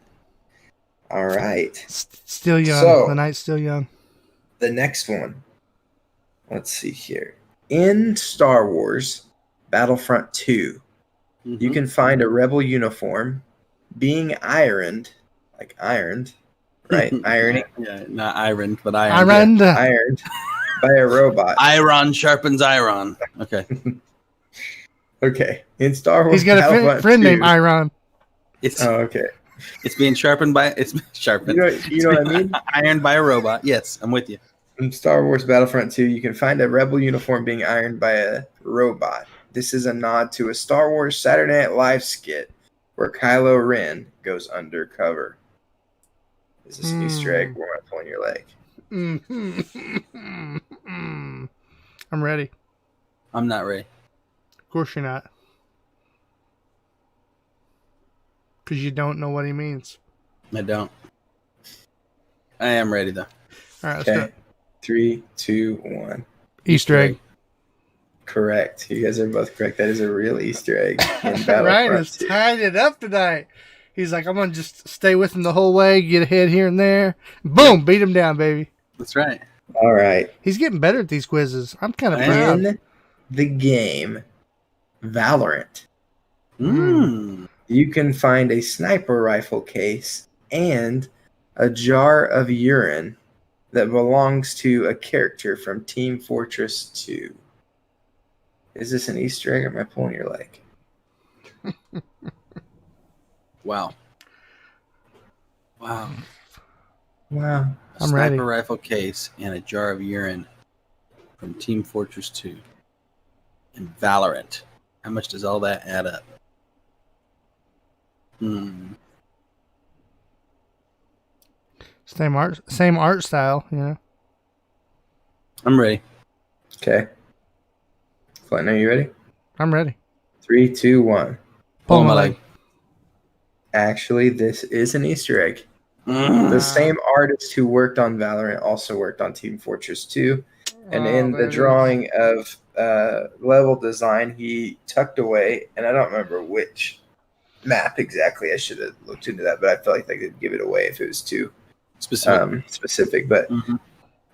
All right. Still young. So- The night's still young. The next one. Let's see here. In Star Wars Battlefront 2, you can find a rebel uniform being ironed, like ironed, right? Ironing. Yeah, not ironed, but ironed. Ironed. Ironed by a robot. Iron sharpens iron. Okay. Okay. In Star Wars He's got a Battlefront friend 2, named Iron. It's Oh, okay. it's being sharpened by it's sharpened. You know what I mean? Ironed by a robot. Yes, I'm with you. In Star Wars Battlefront 2, you can find a rebel uniform being ironed by a robot. This is a nod to a Star Wars Saturday Night Live skit where Kylo Ren goes undercover. Is this an Easter egg? Where am I pulling your leg? I'm ready. I'm not ready. Of course you're not. Because you don't know what he means. I don't. I am ready though. All right, let's go. Okay. 3, 2, 1. Easter egg. Correct. You guys are both correct. That is a real Easter egg in Ryan Battlefront has 2. tied it up tonight. He's like, I'm going to just stay with him the whole way, get ahead here and there. Boom, beat him down, baby. That's right. All right. He's getting better at these quizzes. I'm kind of proud. In the game Valorant, you can find a sniper rifle case and a jar of urine that belongs to a character from Team Fortress 2. Is this an Easter egg or am I pulling your leg? Wow. Wow. Wow. A I'm sniper ready. rifle case and a jar of urine from Team Fortress 2 and Valorant. How much does all that add up? Same art style, you know. I'm ready. Okay. Flatton, are you ready? I'm ready. 3, 2, 1. Pull my leg. Actually, this is an Easter egg. The same artist who worked on Valorant also worked on Team Fortress 2. And in the drawing of level design, he tucked away, and I don't remember which map exactly. I should have looked into that, but I felt like I could give it away if it was too specific. But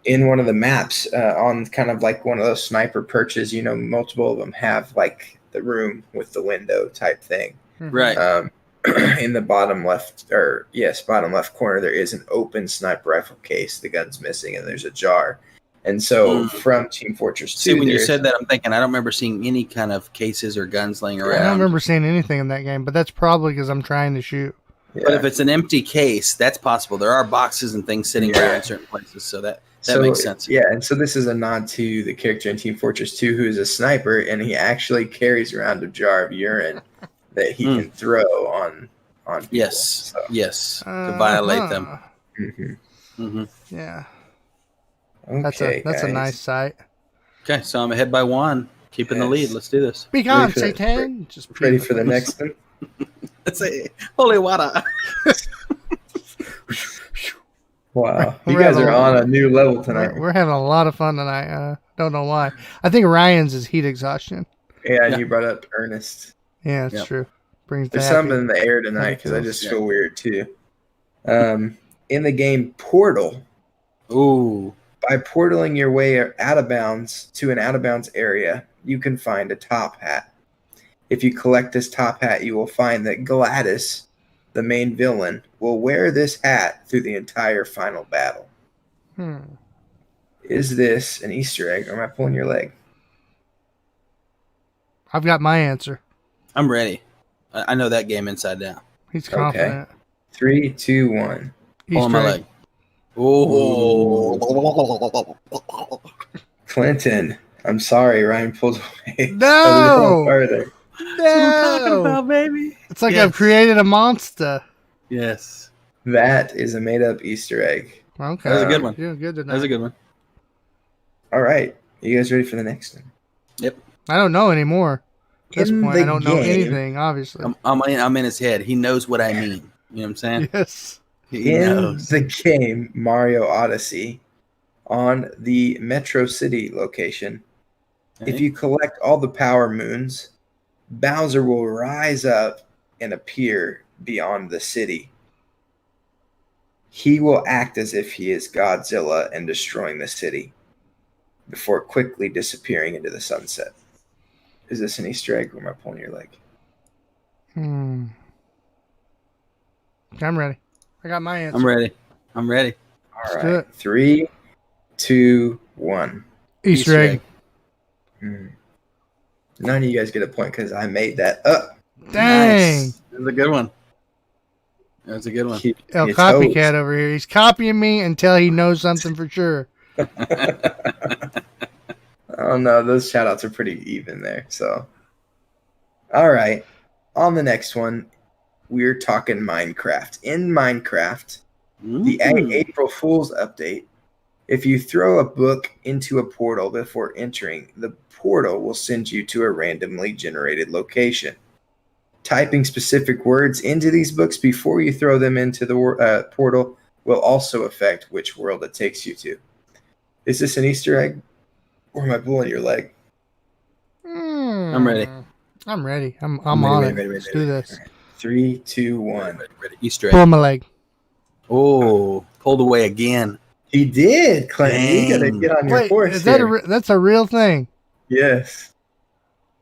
in one of the maps, on kind of like one of those sniper perches, you know, multiple of them have like the room with the window type thing. Right. In the bottom left corner, there is an open sniper rifle case. The gun's missing, and there's a jar. And so from Team Fortress 2... See, when you said that, I'm thinking I don't remember seeing any kind of cases or guns laying around. I don't remember seeing anything in that game, but that's probably because I'm trying to shoot. Yeah. But if it's an empty case, that's possible. There are boxes and things sitting around in certain places, so that makes sense. Yeah, and so this is a nod to the character in Team Fortress 2 who is a sniper, and he actually carries around a jar of urine that he can throw on people. Yes, yes, to violate them. Yeah. Okay, that's a nice sight. Okay, so I'm ahead by one, keeping the lead. Let's do this. Be gone, Satan. Just ready for the next one. Let's say holy water. Wow, you guys are on a new level tonight. We're having a lot of fun tonight. Don't know why. I think Ryan's is heat exhaustion. Yeah, and you brought up Ernest. Yeah, it's true. There's something in the air tonight because I just feel weird too. In the game Portal. Ooh. By portaling your way out of bounds to an out of bounds area, you can find a top hat. If you collect this top hat, you will find that Gladys, the main villain, will wear this hat through the entire final battle. Is this an Easter egg, or am I pulling your leg? I've got my answer. I'm ready. I know that game inside down. He's confident. Okay. 3, 2, 1. Pulling my leg. Oh, Clinton. I'm sorry, Ryan pulled away. No! A little further. No! That's what I'm talking about, baby. It's like I've created a monster. Yes. That is a made-up Easter egg. Okay. That was a good one. You're good tonight. That was a good one. All right. You guys ready for the next one? Yep. I don't know anymore. At this point, I don't know game- anything, obviously. I'm in his head. He knows what I mean. You know what I'm saying? Yes. He In knows. the game Mario Odyssey, on the Metro City location, if you collect all the power moons, Bowser will rise up and appear beyond the city. He will act as if he is Godzilla and destroying the city before quickly disappearing into the sunset. Is this an Easter egg or am I pulling your leg? I'm ready. I got my answer. I'm ready. All right. 3, 2, 1. Easter egg. None of you guys get a point because I made that up. Dang. Nice. That's a good one. That's a good one. El copycat over here. He's copying me until he knows something for sure. Oh no, those shout outs are pretty even there. So, all right. On the next one, we're talking Minecraft. In Minecraft, the April Fool's update, if you throw a book into a portal before entering, the portal will send you to a randomly generated location. Typing specific words into these books before you throw them into the portal will also affect which world it takes you to. Is this an Easter egg? Or am I pulling your leg? I'm ready. I'm ready. I'm on it. Let's do this. Right. 3, 2, 1. Ready. Easter egg. Pull my leg. Oh, pulled away again. He did, Clinton. Dang. You got to get on your horse. Is that that's a real thing? Yes.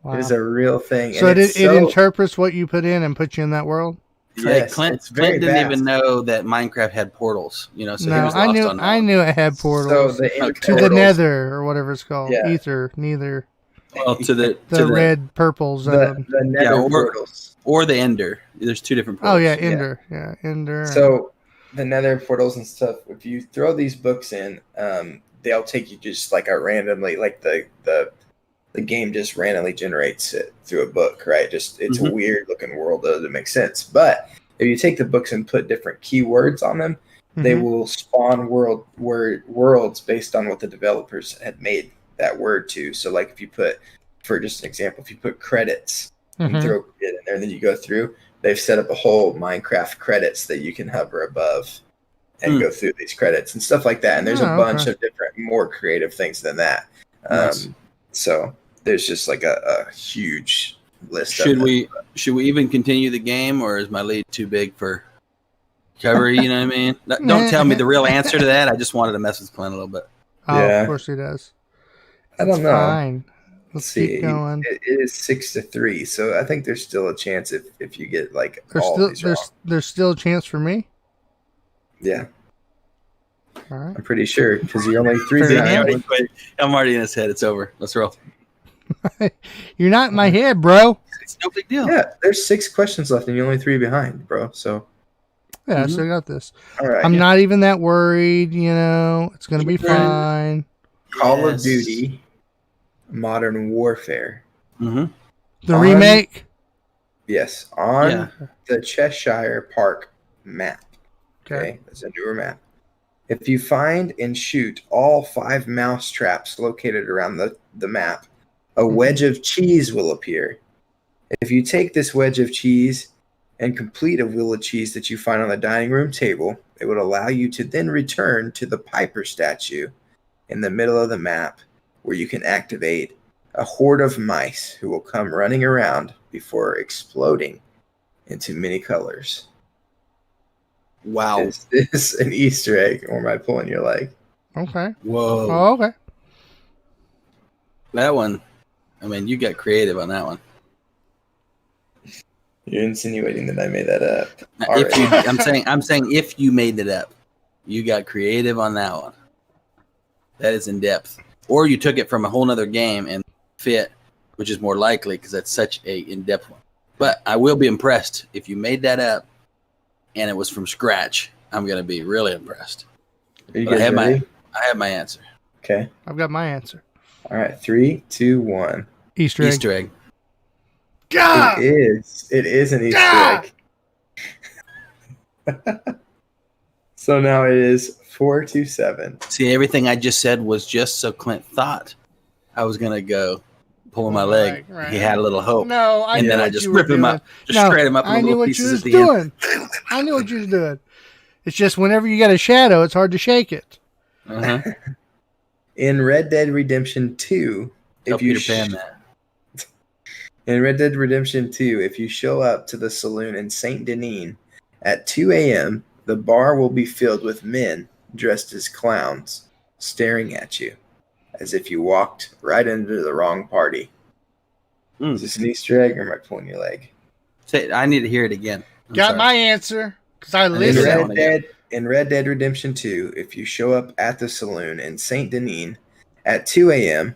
Wow. It is a real thing. So it interprets what you put in and puts you in that world? Yes, Clint didn't even know that Minecraft had portals. So he was lost on that. I knew it had portals to the Nether or whatever it's called. Yeah. Ether, neither. Well, to the red purple zone. The Nether portals. Or the Ender. There's two different portals. Oh yeah, Ender. Yeah, Ender. So the Nether portals and stuff. If you throw these books in, they'll take you just like a randomly, like the game just randomly generates it through a book, right? It's a weird looking world. Doesn't make sense. But if you take the books and put different keywords on them, they will spawn worlds based on what the developers had made that word to. So like if you put, for just an example, if you put credits and throw it in there and then you go through, they've set up a whole Minecraft credits that you can hover above and go through these credits and stuff like that. And there's a bunch of different, more creative things than that. Nice. So there's just like a huge list. Should we even continue the game, or is my lead too big for cover? You know what I mean? Don't tell me the real answer to that. I just wanted to mess with Clint a little bit. Oh, yeah. Of course he does. I don't know. Fine. Let's keep going. It is 6-3, so I think there's still a chance if you get like there's still a chance for me. Yeah. All right. I'm pretty sure because you're only 3 behind. I'm already in his head. It's over. Let's roll. You're not in my head, bro. It's no big deal. Yeah, there's 6 questions left and you're only 3 behind, bro. So yeah, I still got this. All right. I'm not even that worried. It's gonna be fine. Call of Duty, Modern Warfare. The remake. Yes, on the Cheshire Park map. Okay, that's a newer map. If you find and shoot all 5 mouse traps located around the map, a wedge of cheese will appear. If you take this wedge of cheese and complete a wheel of cheese that you find on the dining room table, it would allow you to then return to the Piper statue in the middle of the map, where you can activate a horde of mice who will come running around before exploding into many colors. Wow. Is this an Easter egg, or am I pulling your leg? Okay. Whoa. Oh, okay. That one, I mean, you got creative on that one. You're insinuating that I made that up. I'm saying if you made it up, you got creative on that one. That is in depth. Or you took it from a whole nother game and fit, which is more likely because that's such a in-depth one. But I will be impressed if you made that up and it was from scratch. I'm going to be really impressed. Are you guys ready? I have my answer. Okay. I've got my answer. All right. 3, 2, 1. Easter egg. God! It is an Easter egg. So now it is 4-7. See, everything I just said was just so Clint thought I was going to go pulling my leg. Right. He had a little hope. No, I and knew then what I just you were rip him doing. up, just shred him up in little pieces at the end. I knew what you was doing. It's just whenever you got a shadow, it's hard to shake it. In Red Dead Redemption 2, In Red Dead Redemption 2, if you show up to the saloon in Saint Denis at 2 a.m., the bar will be filled with men dressed as clowns, staring at you as if you walked right into the wrong party. Is this an Easter egg or am I pulling your leg? I need to hear it again. Got my answer because I listened. In Red Dead Redemption 2, if you show up at the saloon in Saint Denis at 2 a.m.,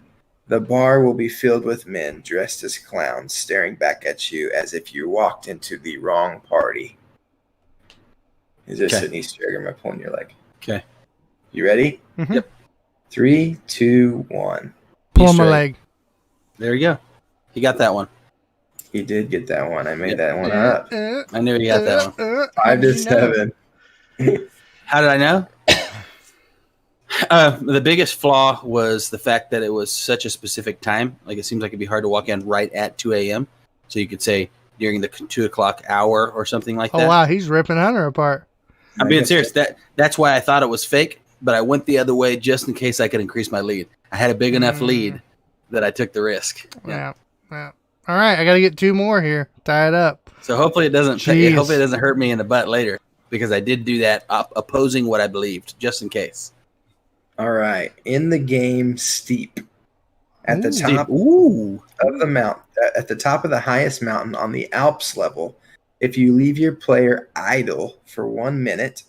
the bar will be filled with men dressed as clowns staring back at you as if you walked into the wrong party. Is this an Easter egg or am I pulling your leg? Okay. You ready? Mm-hmm. Yep. 3, 2, 1. Pull my leg. There you go. He got that one. He did get that one. I made that one up. I knew he got that one. 5 to 7. How did I know? The biggest flaw was the fact that it was such a specific time. Like, it seems like it'd be hard to walk in right at 2 a.m. So you could say during the 2 o'clock hour or something like that. Oh, wow. He's ripping Hunter apart. I'm being serious. That's why I thought it was fake, but I went the other way just in case I could increase my lead. I had a big enough lead that I took the risk. Yeah. All right, I got to get 2 more here. Tie it up. So hopefully it doesn't hurt me in the butt later, because I did do that opposing what I believed, just in case. All right. In the game Steep, at the top of the mountain, at the top of the highest mountain on the Alps level, if you leave your player idle for 1 minute,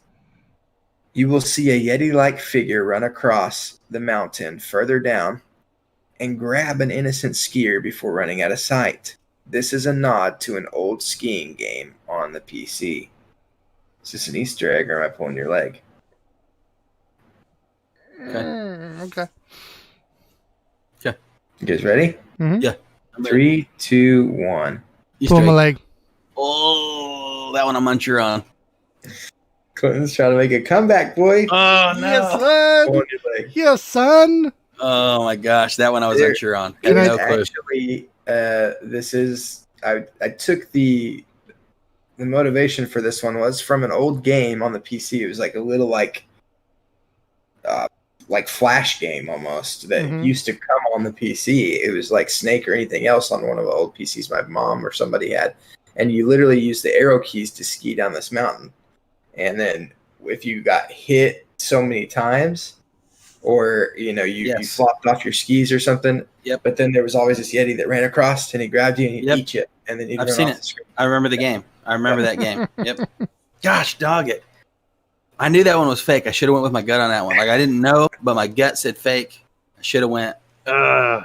you will see a Yeti-like figure run across the mountain further down and grab an innocent skier before running out of sight. This is a nod to an old skiing game on the PC. Is this an Easter egg or am I pulling your leg? Okay. You guys ready? Mm-hmm. Yeah. 3, 2, 1. Pull my leg. Oh, that one I'm unsure on. Clinton's trying to make a comeback, boy. Oh, no. Yes, son. Pulling your leg. Yes, son. Oh, my gosh. That one I was unsure on. Actually, this is... I took the motivation for this one was from an old game on the PC. It was like a little like Flash game almost that used to come on the PC. It was like Snake or anything else on one of the old PCs my mom or somebody had. And you literally use the arrow keys to ski down this mountain. And then if you got hit so many times or, you flopped off your skis or something. Yep. But then there was always this Yeti that ran across and he grabbed you and he'd eat you. And then I've seen it. I remember the game. I remember that game. Yep. Gosh, dog it. I knew that one was fake. I should have went with my gut on that one. Like, I didn't know, but my gut said fake. I should have went. Ugh.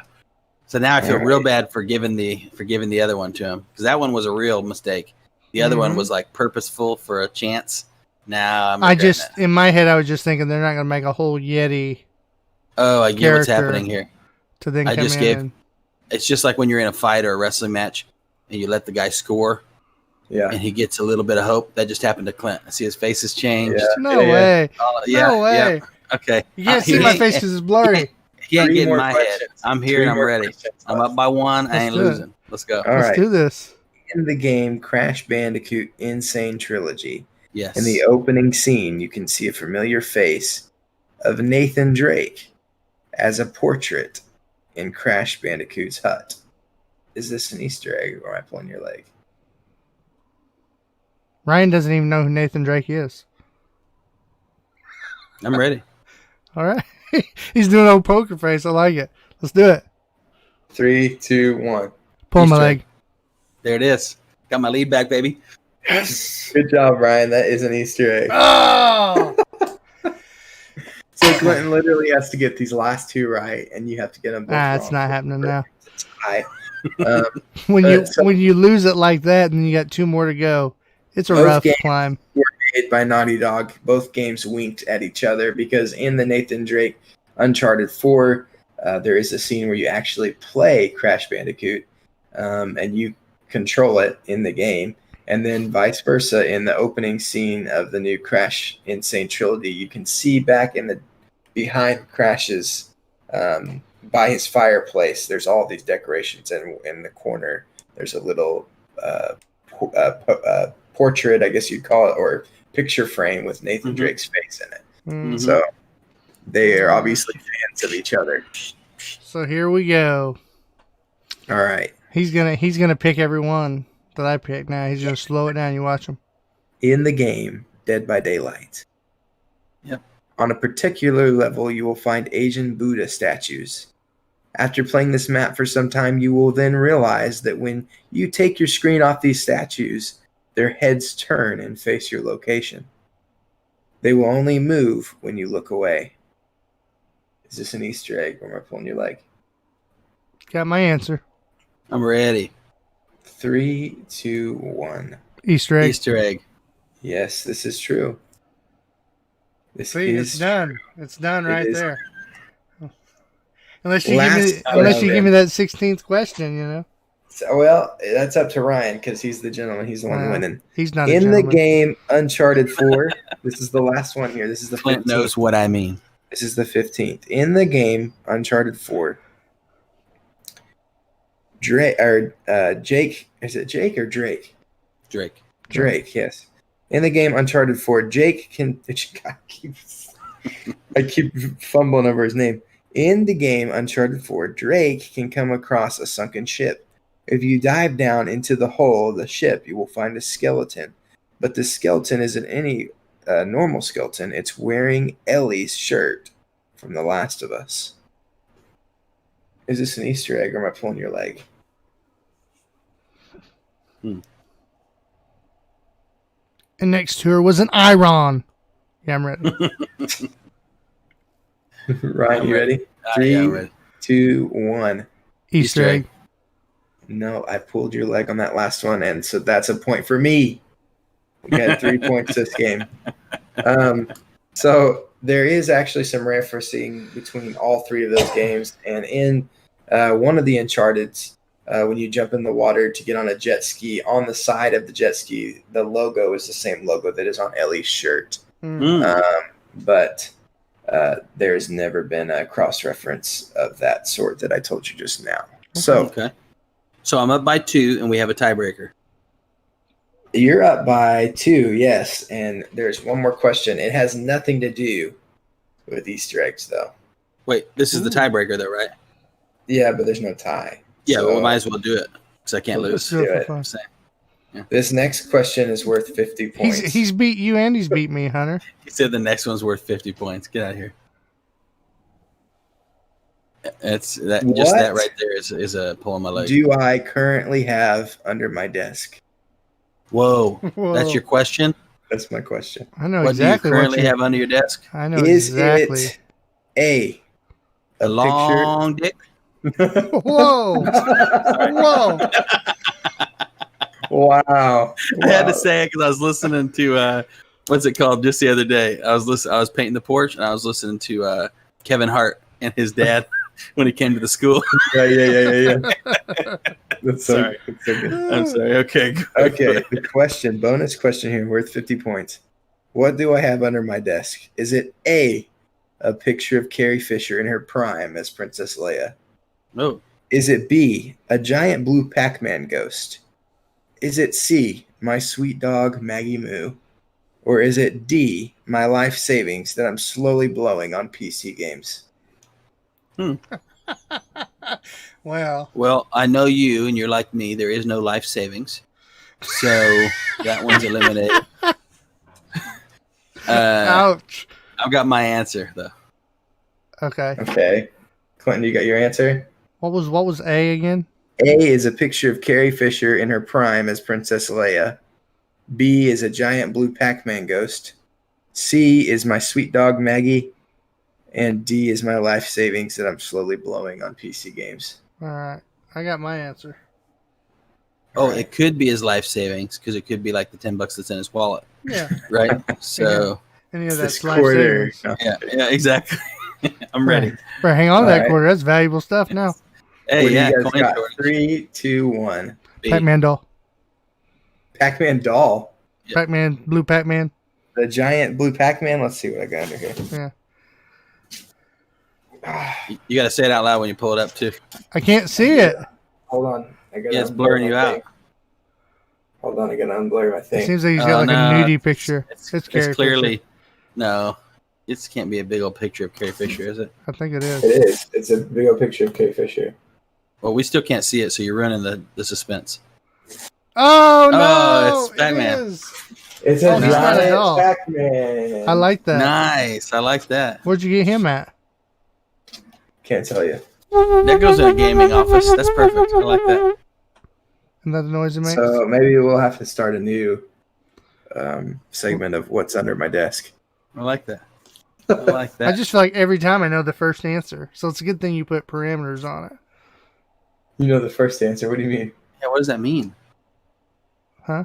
So now I feel real bad for giving the other one to him, because that one was a real mistake. The other one was like purposeful for a chance. Now in my head I was just thinking they're not going to make a whole Yeti. Oh, I get what's happening here. To then come in. It's just like when you're in a fight or a wrestling match and you let the guy score. Yeah. And he gets a little bit of hope. That just happened to Clint. I see his face has changed. Yeah. No way. No way. Yeah. Okay. You can't see my face because it's blurry. He ain't getting my head. I'm here and I'm ready. I'm up by 1. I ain't losing. Let's go. Let's do this. In the game Crash Bandicoot Insane Trilogy, yes. In the opening scene, you can see a familiar face of Nathan Drake as a portrait in Crash Bandicoot's hut. Is this an Easter egg or am I pulling your leg? Ryan doesn't even know who Nathan Drake is. I'm ready. All right. He's doing an old poker face. I like it. Let's do it. 3, 2, 1. Pull my leg. There it is. Got my lead back, baby. Yes. Good job, Ryan. That is an Easter egg. Oh! So Clinton literally has to get these last 2 right, and you have to get them both wrong. It's not happening now. When you lose it like that and you got 2 more to go, it's a rough climb. Were made by Naughty Dog. Both games winked at each other because in the Nathan Drake Uncharted 4, there is a scene where you actually play Crash Bandicoot, and you control it in the game. And then vice versa, in the opening scene of the new Crash Insane Trilogy, you can see back behind Crash's by his fireplace, there's all these decorations, and in the corner there's a little portrait, I guess you'd call it, or picture frame with Nathan Drake's face in it. Mm-hmm. So they are obviously fans of each other. So here we go. All right. He's gonna pick every one that I pick now. He's gonna slow it down. You watch him. In the game Dead by Daylight. Yep. On a particular level, you will find Asian Buddha statues. After playing this map for some time, you will then realize that when you take your screen off these statues, their heads turn and face your location. They will only move when you look away. Is this an Easter egg, or am I pulling your leg? Got my answer. I'm ready. 3, 2, 1. Easter egg. Easter egg. Yes, this is true. See, it's done. It's done right there. Unless you give me that 16th question, you know. So, well, that's up to Ryan because he's the gentleman. He's the one winning. He's not in the game Uncharted 4. This is the last one here. This is the 15th. Clint knows what I mean. This is the 15th. In the game Uncharted 4, Jake. Is it Jake or Drake? Drake. Drake. Yes. In the game Uncharted 4, Jake can. I keep fumbling over his name. In the game Uncharted 4, Drake can come across a sunken ship. If you dive down into the hull of the ship, you will find a skeleton. But the skeleton isn't any normal skeleton. It's wearing Ellie's shirt from The Last of Us. Is this an Easter egg, or am I pulling your leg? And next to her was an Iron. Yeah, I'm ready. Ryan, you ready? 3, 2, 1. Easter egg. No, I pulled your leg on that last one, and so that's a point for me. We got 3 points this game. So there is actually some referencing between all three of those games, and in one of the Uncharted's, when you jump in the water to get on a jet ski, on the side of the jet ski, the logo is the same logo that is on Ellie's shirt. But there's never been a cross-reference of that sort that I told you just now. So I'm up by 2, and we have a tiebreaker. You're up by 2, yes. And there's one more question. It has nothing to do with Easter eggs, though. Wait, this is the tiebreaker, though, right? Yeah, but there's no tie. Yeah, well, we might as well do it, because I can't lose. Do it. Yeah. This next question is worth 50 points. He's beat you and he's beat me, Hunter. He said the next one's worth 50 points. Get out of here. It's that. What? Just that right there is a pull on my leg. Do I currently have under my desk? Whoa. That's your question? That's my question. I know exactly what you currently have under your desk. I know exactly. Is it a long dick? Whoa! Whoa! Wow! I had to say it because I was listening to what's it called just the other day. I was painting the porch and I was listening to Kevin Hart and his dad when he came to the school. Yeah. That's so good. I'm sorry. Okay. Okay. The bonus question here, worth 50 points. What do I have under my desk? Is it A, a picture of Carrie Fisher in her prime as Princess Leia? No. Is it B, a giant blue Pac-Man ghost? Is it C, my sweet dog Maggie Moo? Or is it D, my life savings that I'm slowly blowing on PC games? Well, I know you, and you're like me. There is no life savings, so that one's eliminated. Ouch! I've got my answer though. Okay. Clinton, you got your answer? What was A again? A is a picture of Carrie Fisher in her prime as Princess Leia. B is a giant blue Pac-Man ghost. C is my sweet dog Maggie. And D is my life savings that I'm slowly blowing on PC games. All right. I got my answer. Oh, it could be his life savings because it could be like the $10 that's in his wallet. Yeah. Right? So. Any of that's life quarter. savings. Yeah, exactly. I'm ready. Right, hang on to that quarter. That's valuable stuff now. Hey, what yeah. You guys got? 3, 2, 1. Pac-Man doll. Pac-Man doll? Yep. Pac-Man, blue Pac-Man. The giant blue Pac-Man? Let's see what I got under here. Yeah. You got to say it out loud when you pull it up, too. I can't see it. Hold on. It's blurring you out. Hold on, I got to unblur my thing. It seems like he's got a nudie picture. It's clearly... Fisher. No. It can't be a big old picture of Carrie Fisher, is it? I think it is. It is. It's a big old picture of Carrie Fisher. Well, we still can't see it, so you're running the suspense. Oh, no! Oh, it's Pac-Man. It's a Oh, he's not a giant dog. Pac-Man. I like that. Nice. I like that. Where'd you get him at? Can't tell you. That goes in a gaming office. That's perfect. I like that. Isn't that the noise it makes? So maybe we'll have to start a new segment of what's under my desk. I like that. I like that. I just feel like every time I know the first answer. So it's a good thing you put parameters on it. You know the first answer. What do you mean? Yeah, what does that mean? Huh?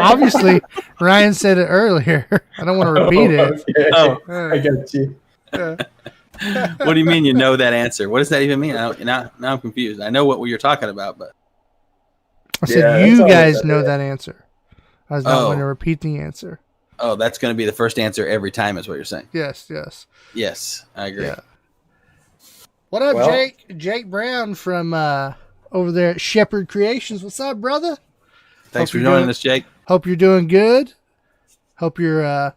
Obviously, Ryan said it earlier. I don't want to repeat it. Okay. Oh. I got you. What do you mean you know that answer? What does that even mean? Now I'm confused. I know what you're talking about, but I said Yeah, you that's all guys that know is. that answer. I was not Oh. going to repeat the answer. oh, that's going to be the first answer every time is what you're saying. Yes, yes. Yes, I agree. Yeah. What up, Well- Jake? Jake Brown from over there at Shepherd Creations. What's up, brother? Thanks Hope for you're joining doing- us, Jake. Hope you're doing good. Hope you're,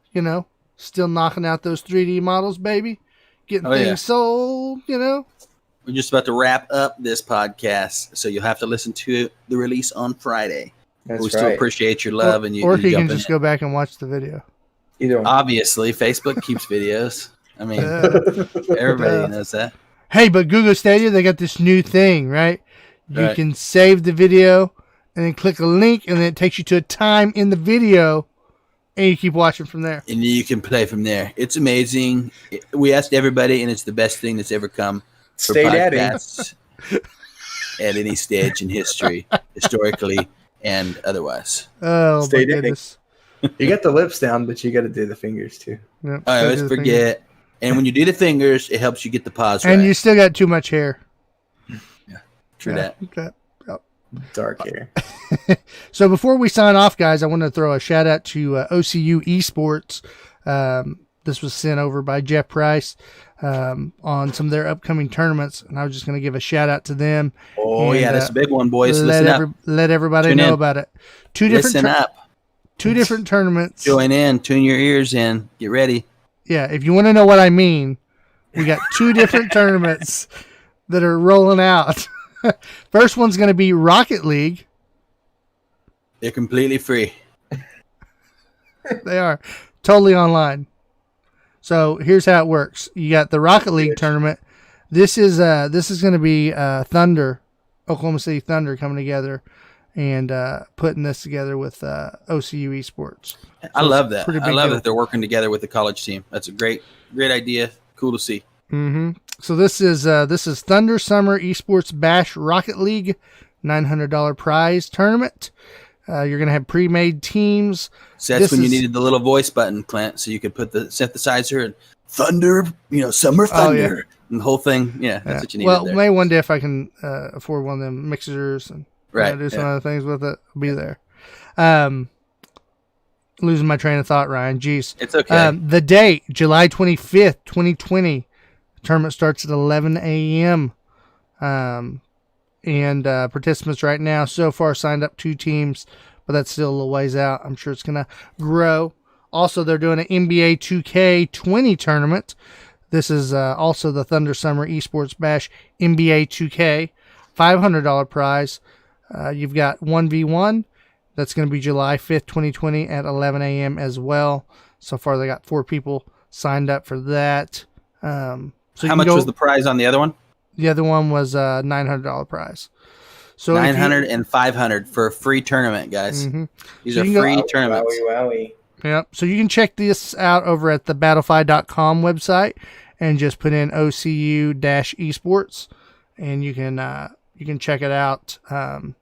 still knocking out those 3D models, baby. Getting Oh, things yeah. sold, We're just about to wrap up this podcast, so you'll have to listen to the release on Friday. That's we still right. appreciate your love and you. Or you you can jumping just in. go back and watch the video. Either one. Obviously, Facebook keeps videos. I mean, everybody knows that. Hey, but Google Stadia, they got this new thing, right? You Right. can save the video and then click a link, and then it takes you to a time in the video, and you keep watching from there. And you can play from there. It's amazing. We asked everybody, and it's the best thing that's ever come for Stay daddy. podcasts at any stage in history, historically and otherwise. Oh, Stay my dating. goodness. You got the lips down, but you got to do the fingers too. Yep, I so always do the thing. forget. And when you do the fingers, it helps you get the pause right. And you still got too much hair. True Yeah, that. okay. Yep. Dark hair. So before we sign off, guys, I want to throw a shout out to OCU Esports. This was sent over by Jeff Price on some of their upcoming tournaments, and I was just going to give a shout out to them. Oh, And, yeah, that's a big one, boys. Listen up. Let everybody Tune know in. about it. Two Listen up. different tournaments. Join in. Tune your ears in. Get ready. Yeah, if you want to know what I mean, we got two different tournaments that are rolling out. First one's going to be Rocket League. They're completely free. They are totally online. So here's how it works. You got the Rocket League tournament. This is going to be Thunder, Oklahoma City Thunder coming together and putting this together with OCU Esports. I love that. pretty I big love deal. that they're working together with the college team. That's a great idea. Cool to see. Mm-hmm. So this is Thunder Summer Esports Bash Rocket League, $900 prize tournament. You're going to have pre-made teams. So that's This when you is- needed the little voice button, Clint, so you could put the synthesizer and Thunder, Summer Thunder, and the whole thing. Yeah, that's what you needed Well, there. maybe one day if I can afford one of them mixers and Right, do some yeah. other things with it, I'll be there. Losing my train of thought, Ryan. Jeez. It's okay. The date, July 25th, 2020. The tournament starts at 11 a.m. And participants right now so far signed up 2 teams, but that's still a little ways out. I'm sure it's going to grow. Also, they're doing an NBA 2K20 tournament. This is also the Thunder Summer Esports Bash NBA 2K, $500 prize. You've got 1v1. That's going to be July 5th, 2020 at 11 a.m. as well. So far, they got 4 people signed up for that. So you How can much go- was the prize on the other one? The other one was $900 prize. So if you- 900 and 500 for a free tournament, guys. Mhm. These So are you can go- free tournaments. Wowie. Yep. So you can check this out over at the battlefy.com website and just put in OCU-esports and you can check it out. And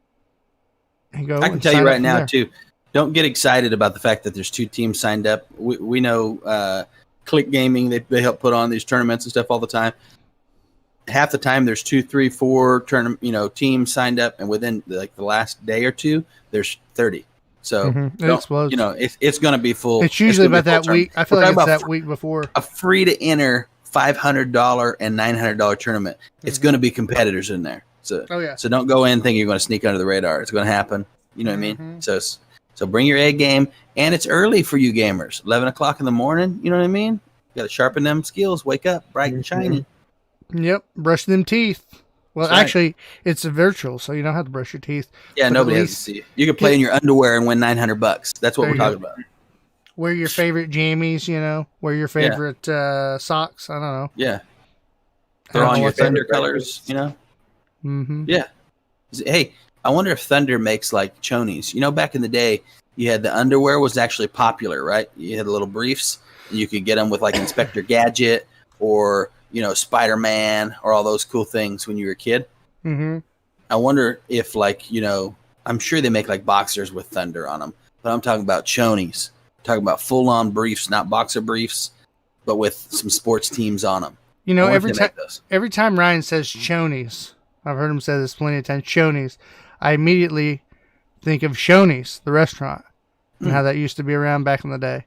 go. I can and tell you sign up right from now there. too. Don't get excited about the fact that there's 2 teams signed up. We know Click Gaming, they help put on these tournaments and stuff all the time. Half the time there's 2, 3, 4 teams signed up, and within the last day or two there's 30. So Mhm. It don't- explodes. it's going to be full. It's usually gonna about be a full that tournament. week. I feel We're like talking it's about that week before. a free to enter $500 and $900 tournament. It's going to be competitors in there. So Oh, yeah. so don't go in thinking you're going to sneak under the radar. It's going to happen. You know what I mean? Mhm. So bring your A game, and it's early for you gamers. 11 o'clock in the morning. You know what I mean? You got to sharpen them skills. Wake up, bright and shiny. Yep. Brush them teeth. Well, That's right. actually, it's a virtual, so you don't have to brush your teeth. Yeah, But nobody at has to least see it. You can play in your underwear and win $900. That's what There we're you talking about. wear your favorite jammies, wear your favorite socks. I don't know. Yeah. I Throw don't on know your what Thunder favorite colors, breakfast. Mm-hmm. Yeah. Hey, I wonder if Thunder makes like chonies. Back in the day, you had the underwear was actually popular, right? You had the little briefs, and you could get them with like Inspector Gadget or Spider-Man or all those cool things when you were a kid. Mm-hmm. I wonder if I'm sure they make like boxers with Thunder on them, but I'm talking about chonies. I'm talking about full-on briefs, not boxer briefs, but with some sports teams on them. Every time Ryan says chonies, I've heard him say this plenty of times, chonies, I immediately think of Shoney's, the restaurant, and how that used to be around back in the day.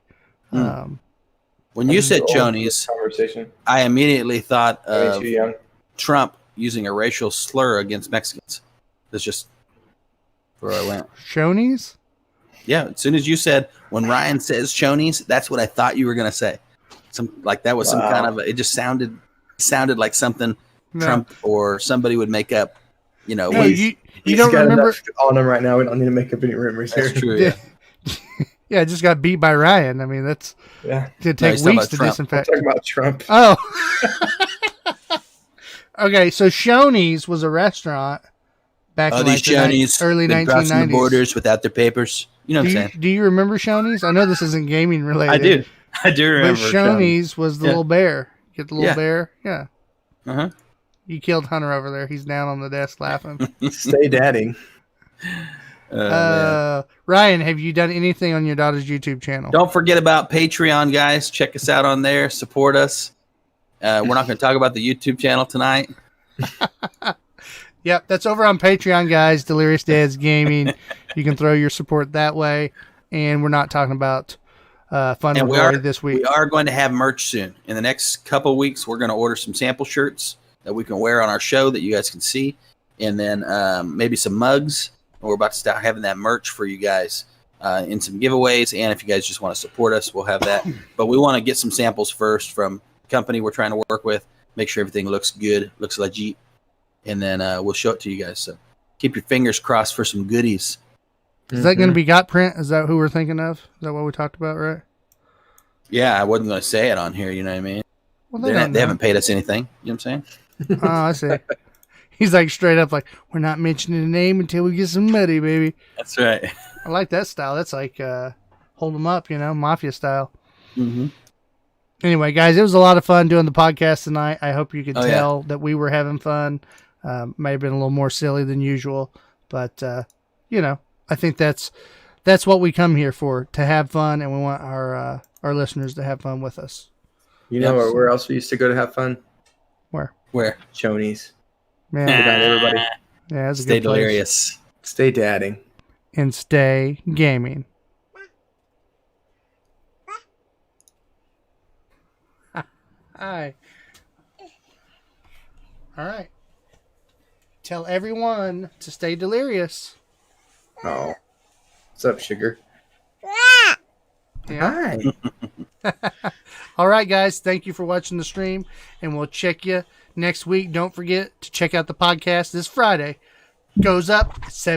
When you said Too old for chonies, this conversation. I immediately thought Way of too young. Trump using a racial slur against Mexicans. That's just where I went. Shoney's? Yeah, as soon as you said, when Ryan says chonies, that's what I thought you were going to say. Some kind of, it just sounded like something Trump or somebody would make up. No, He's you don't got remember. enough on him right now. We don't need to make up any rumors here. That's true, yeah. Yeah, I just got beat by Ryan. I mean, that's Yeah. going to No, take he's talking weeks to about Trump. disinfect. I'm talking about Trump. Oh. Okay, so Shoney's was a restaurant back in These like the chonies early been crossing the 1990s. borders without their papers. You know what I'm saying? Do you remember Shoney's? I know this isn't gaming related. I do remember. But Shoney's was the little bear. Get the little bear? Yeah. Uh-huh. You killed Hunter over there. He's down on the desk laughing. Stay dadding. Ryan, have you done anything on your daughter's YouTube channel? Don't forget about Patreon, guys. Check us out on there. Support us. We're not going to talk about the YouTube channel tonight. Yep, that's over on Patreon, guys. Delirious Dads Gaming. You can throw your support that way. And we're not talking about Fun and Glory this week. We are going to have merch soon. In the next couple of weeks, we're going to order some sample shirts that we can wear on our show that you guys can see. And then maybe some mugs. We're about to start having that merch for you guys in some giveaways. And if you guys just want to support us, we'll have that. But we want to get some samples first from the company we're trying to work with. Make sure everything looks good, looks legit. And then we'll show it to you guys. So keep your fingers crossed for some goodies. Is that going to be Got Print? Is that who we're thinking of? Is that what we talked about, right? Yeah, I wasn't going to say it on here. You know what I mean? Well, they haven't paid us anything. You know what I'm saying? Oh, I see. He's like straight up like, we're not mentioning the name until we get some money, baby. That's right. I like that style. That's like hold them up, mafia style. Mm-hmm. Anyway, guys, it was a lot of fun doing the podcast tonight. I hope you could tell that we were having fun. May have been a little more silly than usual, but I think that's what we come here for, to have fun, and we want our listeners to have fun with us. Where else we used to go to have fun? Where? Chonies. Man, Good night, everybody. yeah, it's a Stay good place. delirious. Stay dadding. And stay gaming. Hi. All right. Tell everyone to stay delirious. Oh. What's up, sugar? Yeah. Hi. All right, guys. Thank you for watching the stream, and we'll check you next week. Don't forget to check out the podcast this Friday. Goes up at 7